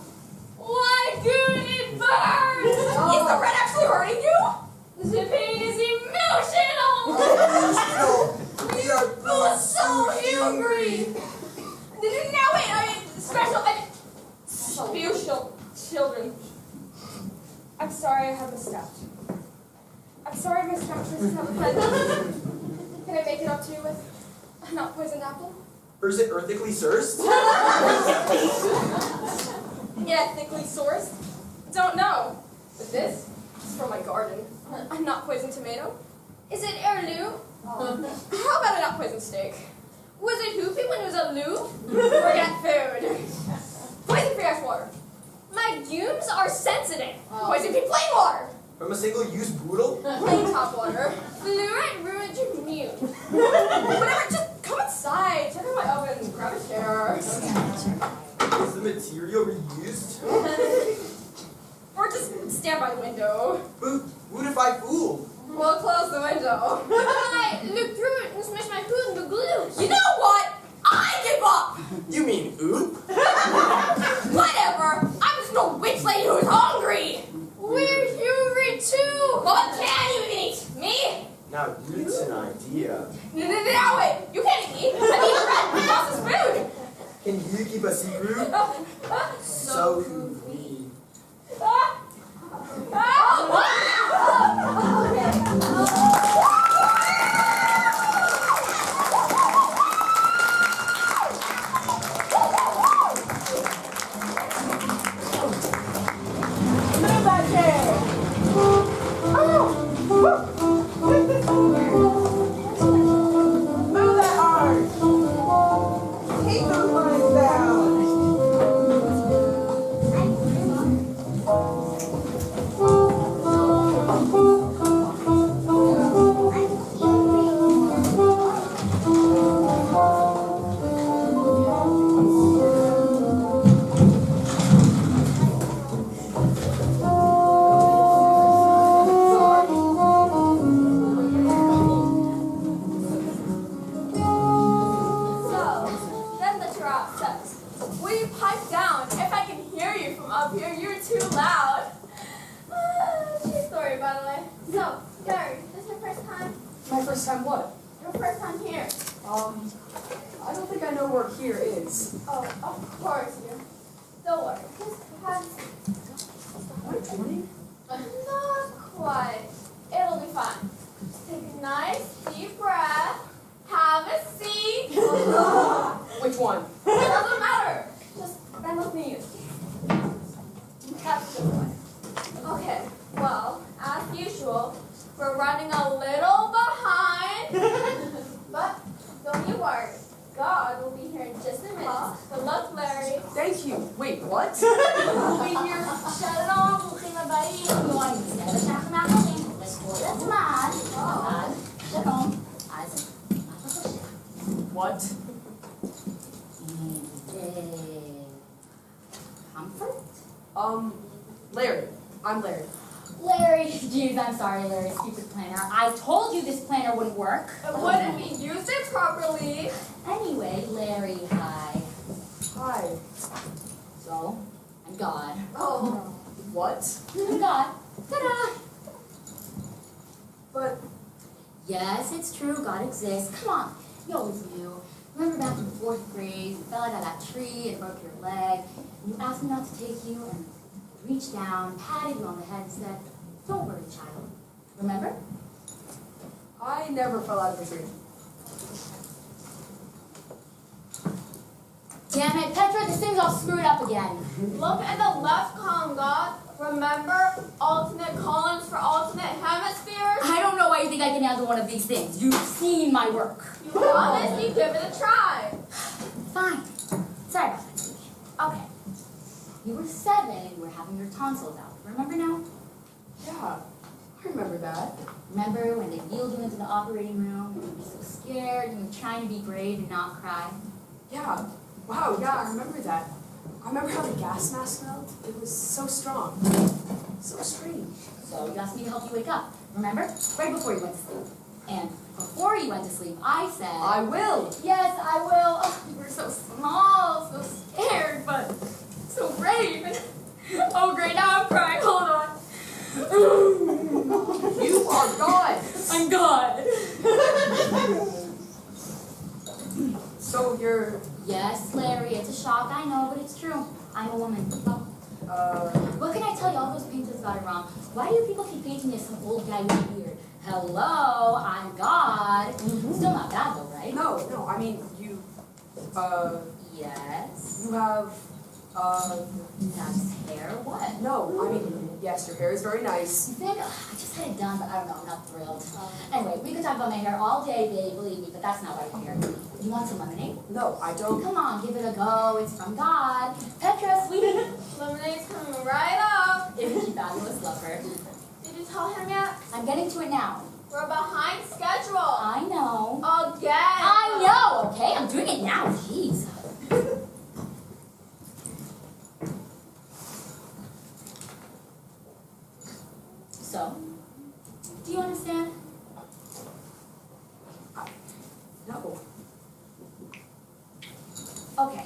Why, dude, it burns! Is the bread actually hurting you? The pain is emotional! We are both so hungry! Now wait, special children. I'm sorry I have a step. I'm sorry my stepchildren have a pen. Can I make it up to you with a not poisoned apple? Or is it ethically sourced? Ethically sourced? Don't know. But this is from my garden. A not poisoned tomato. Is it heirloom? How about a not poisoned steak? Was it hoopy when it was a loo? Forget food. Poison free ice water. My gums are sensitive. Poison free plain water. From a single-use boodle? Plain top water. Fluoride ruined your immune. Whatever, just come inside. Check out my oven. Grab a chair. Is the material reused? Or just stand by the window. What if I fool? We'll close the window. I looked through it and smashed my food into glue. You know what? I give up! You mean oop? Whatever. fruit, so could we. Move that chair! Move that arm! Keep those lines down! So, then the giraffe says, will you pipe down? If I can hear you from up here, you're too loud. True story, by the way. So, Gary, this is your first time? My first time what? Your first time here. I don't think I know where here is. Oh, of course you. Don't worry, just have... Not quite. It'll be fine. Take a nice deep breath. Have a seat. Which one? It doesn't matter. Just bend with me. That's a good one. Okay, well, as usual, we're running a little behind. But don't you worry. God will be here in just a minute. Good luck, Larry. Thank you. Wait, what? We'll be here. שלום, ברוכים הבאים. יואי, בסדר שאנחנו מאחרים. לכל הזמן. אבל, שלום. אז, מה אתה חושב? What? Comfort? Larry. I'm Larry. Larry, geez, I'm sorry, Larry, stupid planner. I told you this planner wouldn't work. What if we used it properly? Anyway, Larry, hi. Hi. So, I'm God. Oh. What? I'm God. Ta-da! But Yes, it's true, God exists. Come on, you always knew. Remember back in 4th grade, you fell out of that tree and broke your leg, and you asked me not to take you, and I reached down, patted you on the head, and said, don't worry, child. Remember? I never fell out of a tree. Damn it, Petra, this thing's all screwed up again. Look at the left column, God. Remember alternate columns for alternate hemispheres? I don't know why you think I can handle one of these things. You've seen my work. You promised you'd give it a try. Fine. Sorry about that, sweetie. Okay. You were 7 and you were having your tonsils out. Remember now? Yeah, I remember that. Remember when they wheeled you into the operating room and you were so scared and you were trying to be brave and not cry? Yeah. Wow, yeah, I remember that. I remember how the gas mask smelled. It was so strong. So strange. So you asked me to help you wake up. Remember? Right before you went to sleep. And before you went to sleep, I said... I will. Yes, I will. Oh, you were so small, so scared, but so brave. Oh, great, now I'm crying. Hold on. You are God. I'm God. So you're... Yes, Larry, it's a shock, I know, but it's true. I'm a woman. What can I tell you? All those painters got it wrong. Why do people keep painting me as some old guy with a beard? Hello, I'm God. Still not bad though, right? No, I mean, you... Yes. You have... Nice hair? What? No, I mean, yes, your hair is very nice. You think? Ugh, I just had it done, but I don't know, I'm not thrilled. Anyway, we could talk about my hair all day, babe, believe me, but that's not why I'm here. You want some lemonade? No, I don't. Come on, give it a go. It's from God. Petra, sweetie. Lemonade's coming right up. Isn't she fabulous? Love her. Did you tell him yet? I'm getting to it now. We're behind schedule. I know. Again. I know, okay? I'm doing it now. Jeez. So, do you understand? No. Okay.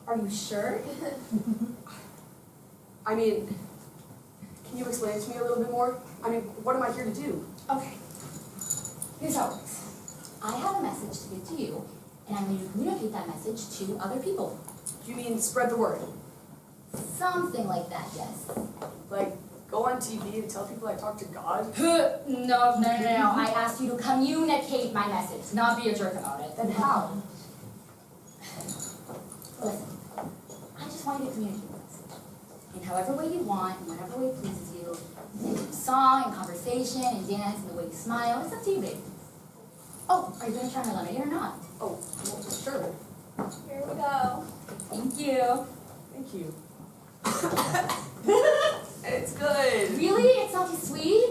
Are you sure? I mean, can you explain it to me a little bit more? I mean, what am I here to do? Okay. Here's how it works. I have a message to give to you, and I'm going to communicate that message to other people. You mean spread the word? Something like that, yes. Like, go on TV and tell people I talked to God? No. I asked you to communicate my message, not be a jerk about it. Then how? Listen, I just want you to communicate the message in however way you want, in whatever way pleases you. In song, in conversation, in dance, in the way you smile. It's up to you, babe. Oh, are you going to try my lemonade or not? Oh, well, sure. Here we go. Thank you. Thank you. It's good. Really? It's not too sweet?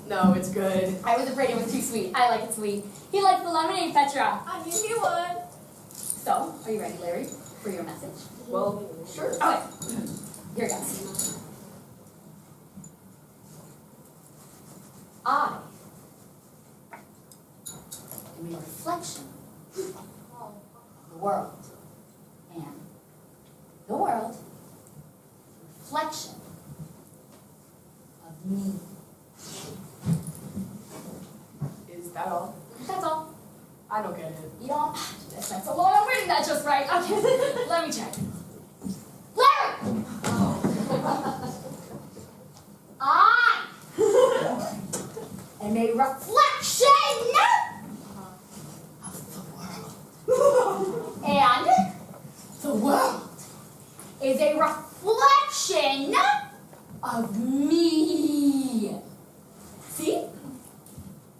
No, it's good. I was afraid it was too sweet. I like it sweet. He likes the lemonade, Petra. I knew he would. So, are you ready, Larry, for your message? Well, sure. Okay. Here it goes. I am a reflection of the world. And the world is a reflection of me. Is that all? That's all. I don't get it. You don't? That's so long. I'm reading that just right. Okay, let me check. Larry! I am a reflection of the world. And the world is a reflection of me. See?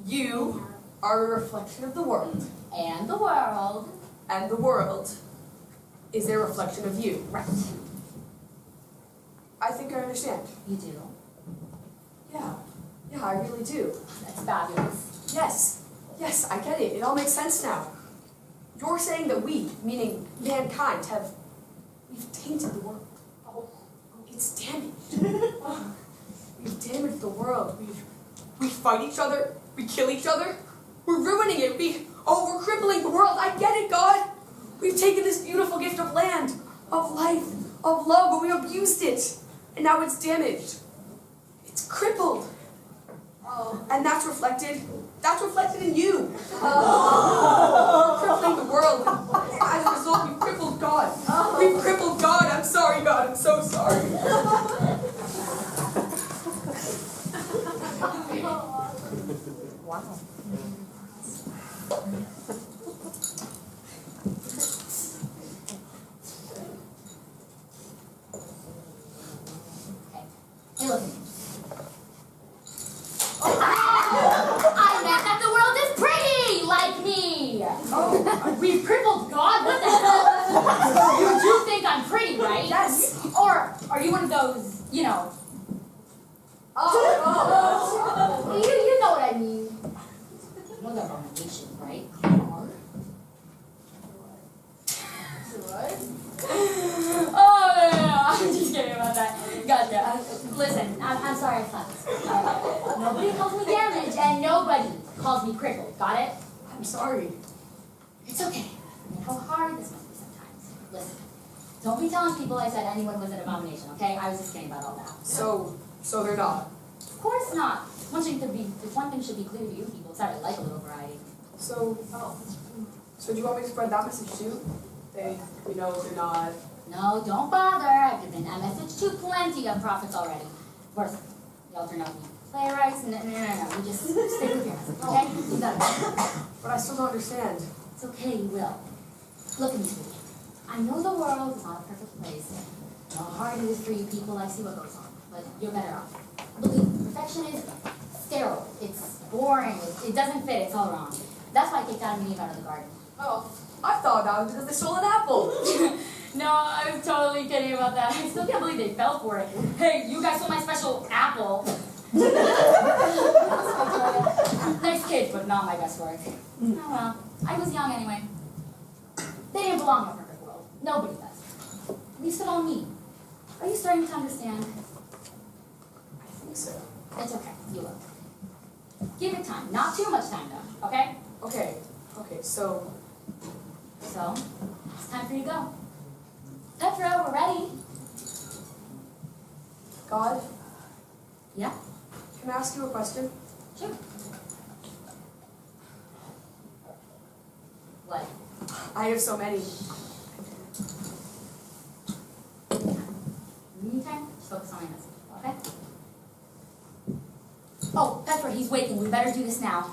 You are a reflection of the world. And the world. And the world is a reflection of you. Right. I think I understand. You do. Yeah, I really do. That's fabulous. Yes, I get it. It all makes sense now. You're saying that we, meaning mankind, we've tainted the world. It's damaged. We've damaged the world. We fight each other. We kill each other. We're ruining it. We're crippling the world. I get it, God. We've taken this beautiful gift of land, of life, of love, but we abused it. And now it's damaged. It's crippled. And that's reflected in you. We're crippling the world. As a result, we've crippled God. We've crippled God. I'm sorry, God. I'm so sorry. Wow. Hey, look at me. I meant that the world is pretty, like me. Oh, we've crippled God? What the hell? You do think I'm pretty, right? Yes. Or are you one of those, you know? You know what I mean. You know the abomination, right? Oh, no. I'm just kidding about that. Gotcha. Listen, I'm sorry I slept. Nobody calls me damaged, and nobody calls me crippled. Got it? I'm sorry. It's okay. I mean, how hard this must be sometimes. Listen, don't be telling people I said anyone was an abomination, okay? I was just kidding about all that. So they're not. Of course not. If one thing should be clear to you people, it's that I like a little variety. So do you want me to spread that message too? They're not. No, don't bother. I've given that message to plenty of prophets already. Of course, y'all turn out to be playwrights. No. You just stick with your message, okay? You got it. But I still don't understand. It's okay, you will. Look at me, sweetie. I know the world is not a perfect place. I know how hard it is for you people. I see what goes on. But you're better off. Believe me, perfection is sterile. It's boring. It doesn't fit. It's all wrong. That's why I kicked Adam and Eve out of the garden. Oh, I thought that was because they stole an apple. No, I was totally kidding about that. I still can't believe they fell for it. Hey, you guys stole my special apple. Nice kid, but not my best work. Oh well, I was young anyway. They didn't belong in a perfect world. Nobody does. At least it all me. Are you starting to understand? I think so. It's okay, you will. Give it time. Not too much time though, okay? Okay, so it's time for you to go. Petra, we're ready. God, Yeah? can I ask you a question? Sure. I have so many. Meantime, just focus on my message, okay? Oh, that's right, he's waking. We better do this now.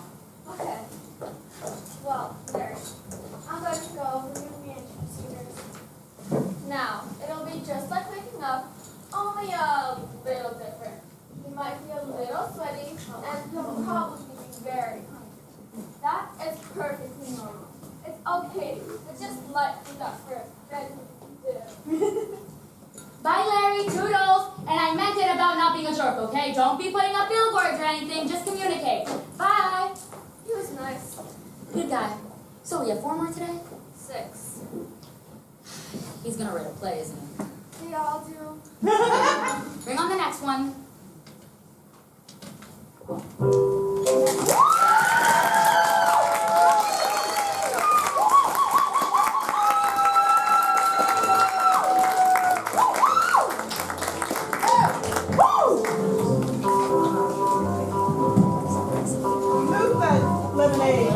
Okay. Well, there. I'm going to go remove me and now, it'll be just like waking up, only a little different. You might be a little sweaty, and you'll probably be very hungry. That is perfectly normal. It's okay, but just let me up for a Bye, Larry. Toodles. And I meant it about not being a jerk, okay? Don't be putting up billboards or anything. Just communicate. Bye. He was nice. Good guy. So we have 4 more today? 6. He's gonna write a play, isn't he? They all do. Bring on the next one. Move that lemonade.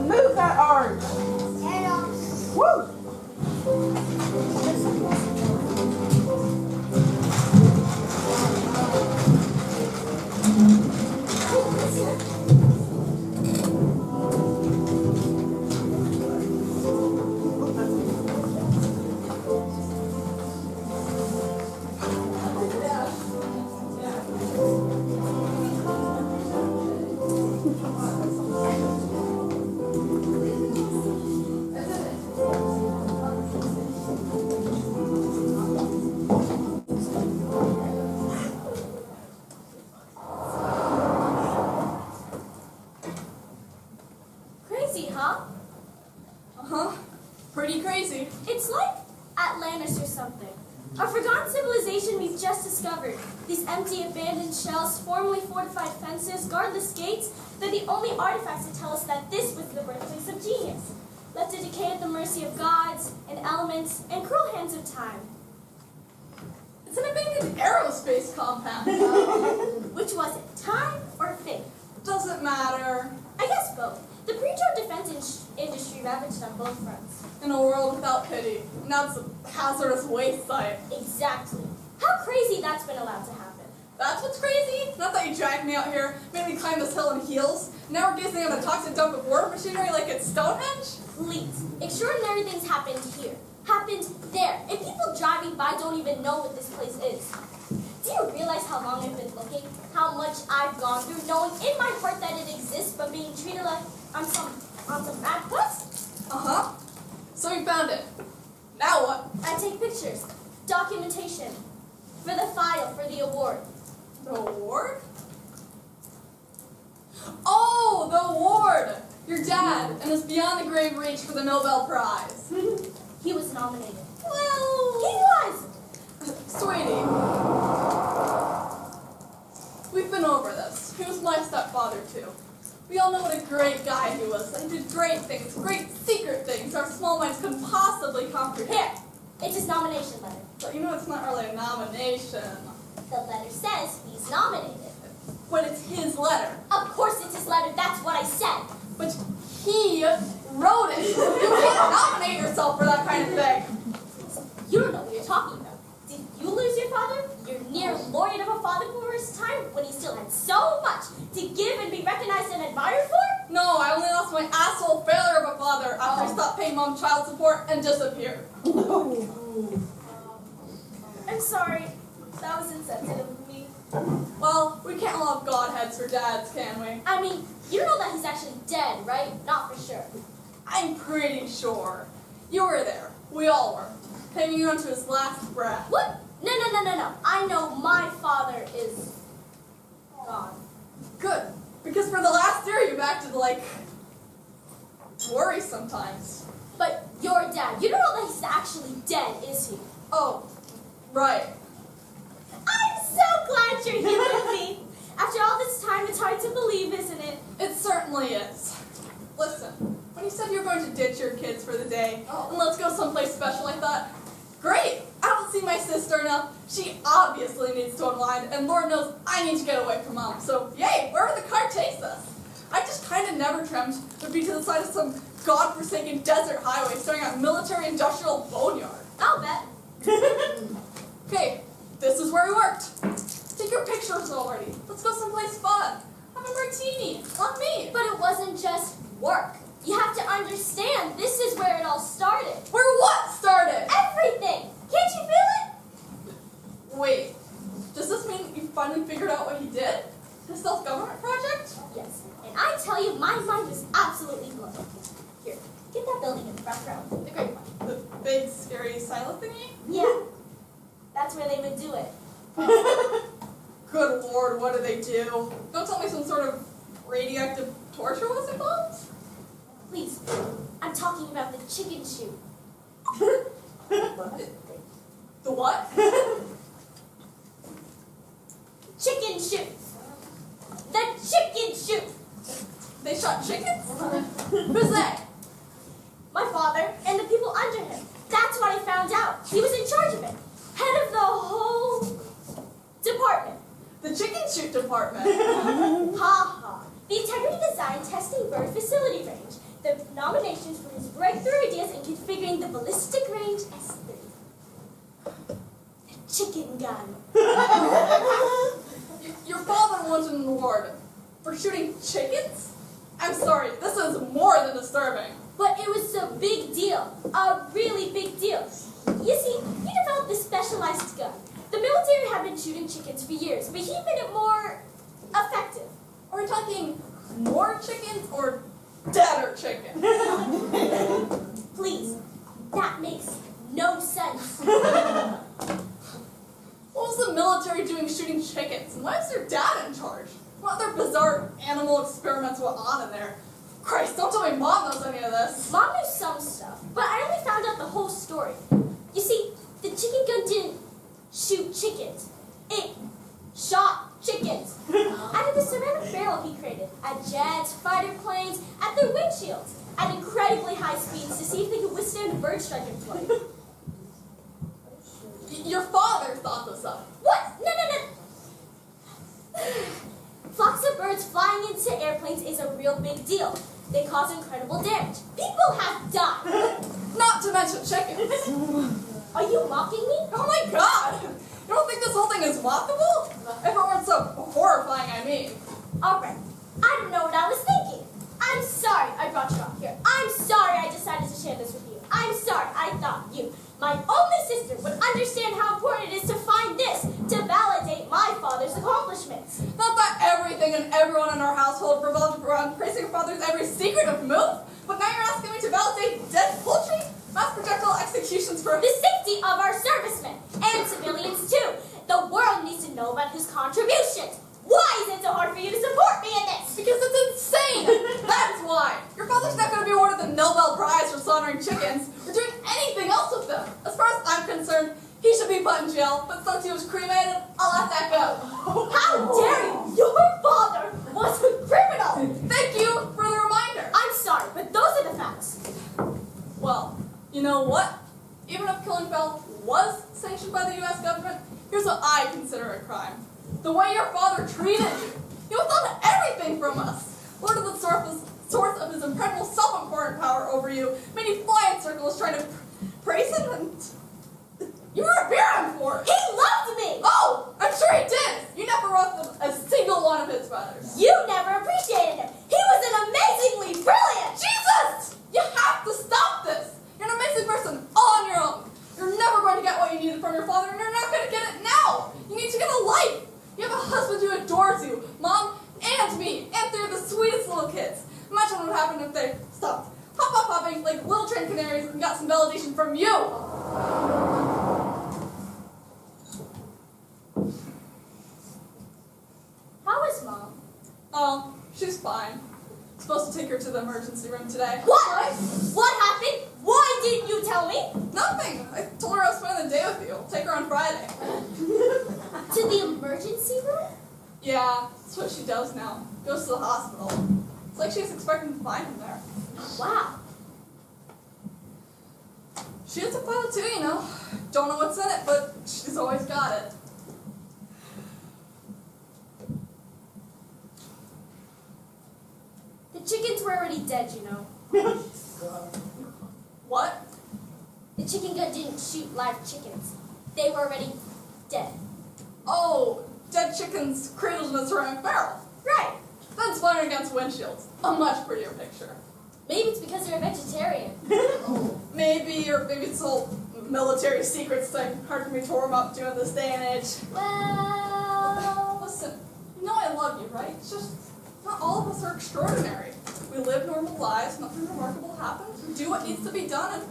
Move that orange. Woo! Crazy, huh? Uh-huh. Pretty crazy. It's like Atlantis or something. A forgotten civilization we've just discovered. These empty, abandoned shells, formerly fortified fences, guardless gates, they're the only artifacts that tell us that this was the birthplace of genius. Left to decay at the mercy of gods and elements and cruel hands of time. It's an abandoned aerospace compound. Which was it, time or fate? Doesn't matter. I guess both. The pre-drone defense industry ravaged on both fronts. In a world without pity. Now it's a hazardous waste site. Exactly. How crazy that's been allowed to happen. That's what's crazy? Not that you dragged me out here, made me climb this hill in heels. Now we're gazing at a toxic dump of war machinery like it's Stonehenge? Please. Extraordinary things happened here. Happened there. And people driving by don't even know what this place is. Do you realize how long I've been looking? How much I've gone through, knowing in my heart that it exists, but being treated like I'm some mad quest? Uh-huh. So we found it. Now what? I take pictures. Documentation. For the file, for the award. The award? Oh, the award! Your dad and his beyond the grave reach for the Nobel Prize. He was nominated. Well, He was! sweetie, we've been over this. He was my stepfather, too. We all know what a great guy he was. He did great things, great secret things our small minds couldn't possibly comprehend. Here, it's his nomination letter. But you know it's not really a nomination. The letter says he's nominated. But it's his letter. Of course it's his letter, that's what I said. But he wrote it. You can't nominate yourself for that kind of thing. You don't know what you're talking about. Did you lose your father? Your near laureate of a father for his time when he still had so much to give and be recognized and admired for? No, I only lost my asshole failure of a father after I stopped paying mom child support and disappeared. I'm sorry. That was insensitive of me. Well, we can't all have godheads for dads, can we? I mean, you know that he's actually dead, right? Not for sure. I'm pretty sure. You were there. We all were. Hanging on to his last breath. What? No. I know my father is gone. Good. Because for the last year you've acted like worry sometimes. But your dad, you don't know that he's actually dead, is he? Oh, right. I'm so glad you're here with me. After all this time, it's hard to believe, isn't it? It certainly is. Listen, when you said you were going to ditch your kids for the day and let's go someplace special, I thought, great, out sister enough. She obviously needs to unwind, and Lord knows I need to get away from Mom. So, yay, wherever the car takes us. I just kind of never dreamt would be to the side of some godforsaken desert highway staring at military-industrial boneyard. I'll bet. Okay, this is where we worked. Take your pictures already. Let's go someplace fun. Have a martini. On me. But it wasn't just work. You have to understand, this is where it all started. Where what started? Everything! Can't you feel it? Wait, does this mean you finally figured out what he did? His self-government project? Yes. And I tell you, my mind was absolutely blown. Here, get that building in the front row. The great one. The big, scary silo thingy? Yeah. That's where they would do it. Good Lord, what do they do? Don't tell me some sort of radioactive torture was involved? Please, I'm talking about the chicken shoot. The what? Chicken shoot. The chicken shoot. They shot chickens? Who's they? My father and the people under him. That's what I found out. He was in charge of it. Head of the whole department. The chicken shoot department. Ha ha. The Integrity Design Testing Bird Facility Range. The nominations for his breakthrough ideas in configuring the ballistic range S3. The chicken gun. Your father won an award for shooting chickens? I'm sorry, this is more than disturbing. But it was a big deal. A really big deal. You see, he developed this specialized gun. The military had been shooting chickens for years, but he made it more effective. Are we talking more chickens or deader chickens? Please, that makes no sense. What was the military doing shooting chickens? And why is their dad in charge? What other bizarre animal experiments went on in there? Christ, don't tell me Mom knows any of this. Mom knew some stuff, but I only found out the whole story. You see, the chicken gun didn't shoot chickens. It shot chickens. Out of the ceramic barrel he created, at jets, fighter planes, at their windshields, at incredibly high speeds to see if they could withstand a bird strike in flight. Your father thought this up. What? No. Flocks of birds flying into airplanes is a real big deal. They cause incredible damage. People have died. Not to mention chickens. Are you mocking me? Oh my God! You don't think this whole thing is mockable? If it weren't so horrifying, I mean. Alright, I don't know what I was thinking. I'm sorry I brought you out here. I'm sorry I decided to share this with you. I'm sorry I thought you, my only sister, would understand how important it is to find this, to validate my father's accomplishments. Not that everything and everyone in our household revolved around praising your father's every secretive move, but now you're asking me to validate dead poultry? Mass projectile executions for the safety of our servicemen, and civilians too. The world needs to know about his contributions. Why is it so hard for you to support me in this? Because it's insane! That's why! Your father's not going to be awarded the Nobel Prize for slaughtering chickens or doing anything else with them. As far as I'm concerned, he should be put in jail, but since he was cremated, I'll let that go. How dare you! Your father was a criminal! Thank you for the reminder. I'm sorry, but those are the facts. Well, you know what? Even if killing Bell was sanctioned by the U.S. government, here's what I consider a crime. The way your father treated you. He withheld everything from us. Lord of the source of his incredible self-important power over you, made you fly in circles trying to praise him, and you revere him for it. He loved me! Oh, I'm sure he did. You never wrote a single one of his letters. You never appreciated him. He was an amazingly brilliant. Jesus! You have to stop this. You're an amazing person all on your own. You're never going to get what you needed from your father, and you're not going to get it now. You need to get a life. You have a husband who adores you, Mom and me, and they're the sweetest little kids. Imagine what would happen if they stopped hopping like little trained canaries and got some validation from you. How is Mom? Oh, she's fine. Supposed to take her to the emergency room today. What? What happened? Why didn't you tell me? Nothing. I told her I was spending the day with you. I'll take her on Friday. To the emergency room? Yeah, that's what she does now. Goes to the hospital. It's like she's expecting to find him there. Wow. She is a pilot too, you know. Don't know what's in it, but she's She's always got it. The chickens were already dead, you know. What? The chicken gun didn't shoot live chickens. They were already dead. Oh, dead chickens cradled in a ceramic barrel. Right. That's firing against windshields. A much prettier picture. Maybe it's because they're a vegetarian. Maybe it's all military secrets thing. Hard for me to warm up to in this day and age. Well... Listen, you know I love you, right? It's just, not all of us are extraordinary. We live normal lives, nothing remarkable happens. We do what needs to be done, and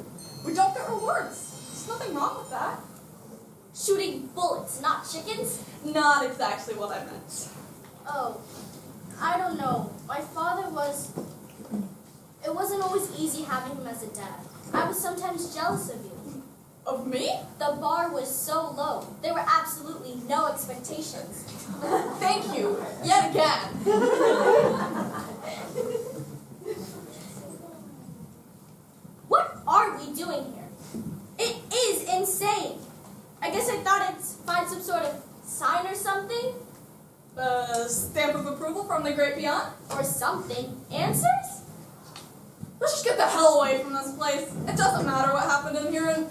we don't get rewards. There's nothing wrong with that. Shooting bullets, not chickens? Not exactly what I meant. Oh, I don't know. My father was... It wasn't always easy having him as a dad. I was sometimes jealous of you. Of me? The bar was so low. There were absolutely no expectations. Thank you, yet again. What are we doing here? It is insane. I guess I thought I'd find some sort of sign or something. Stamp of approval from the great beyond? Or something. Answers? Let's just get the hell away from this place. It doesn't matter what happened in here, and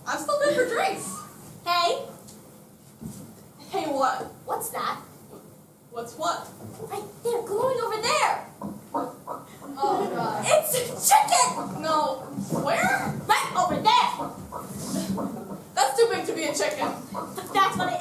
I'm still good for drinks. Hey. Hey, what? What's that? What's what? Right there, glowing over there. Oh, God. It's a chicken! No. Where? Right over there. That's too big to be a chicken. That's what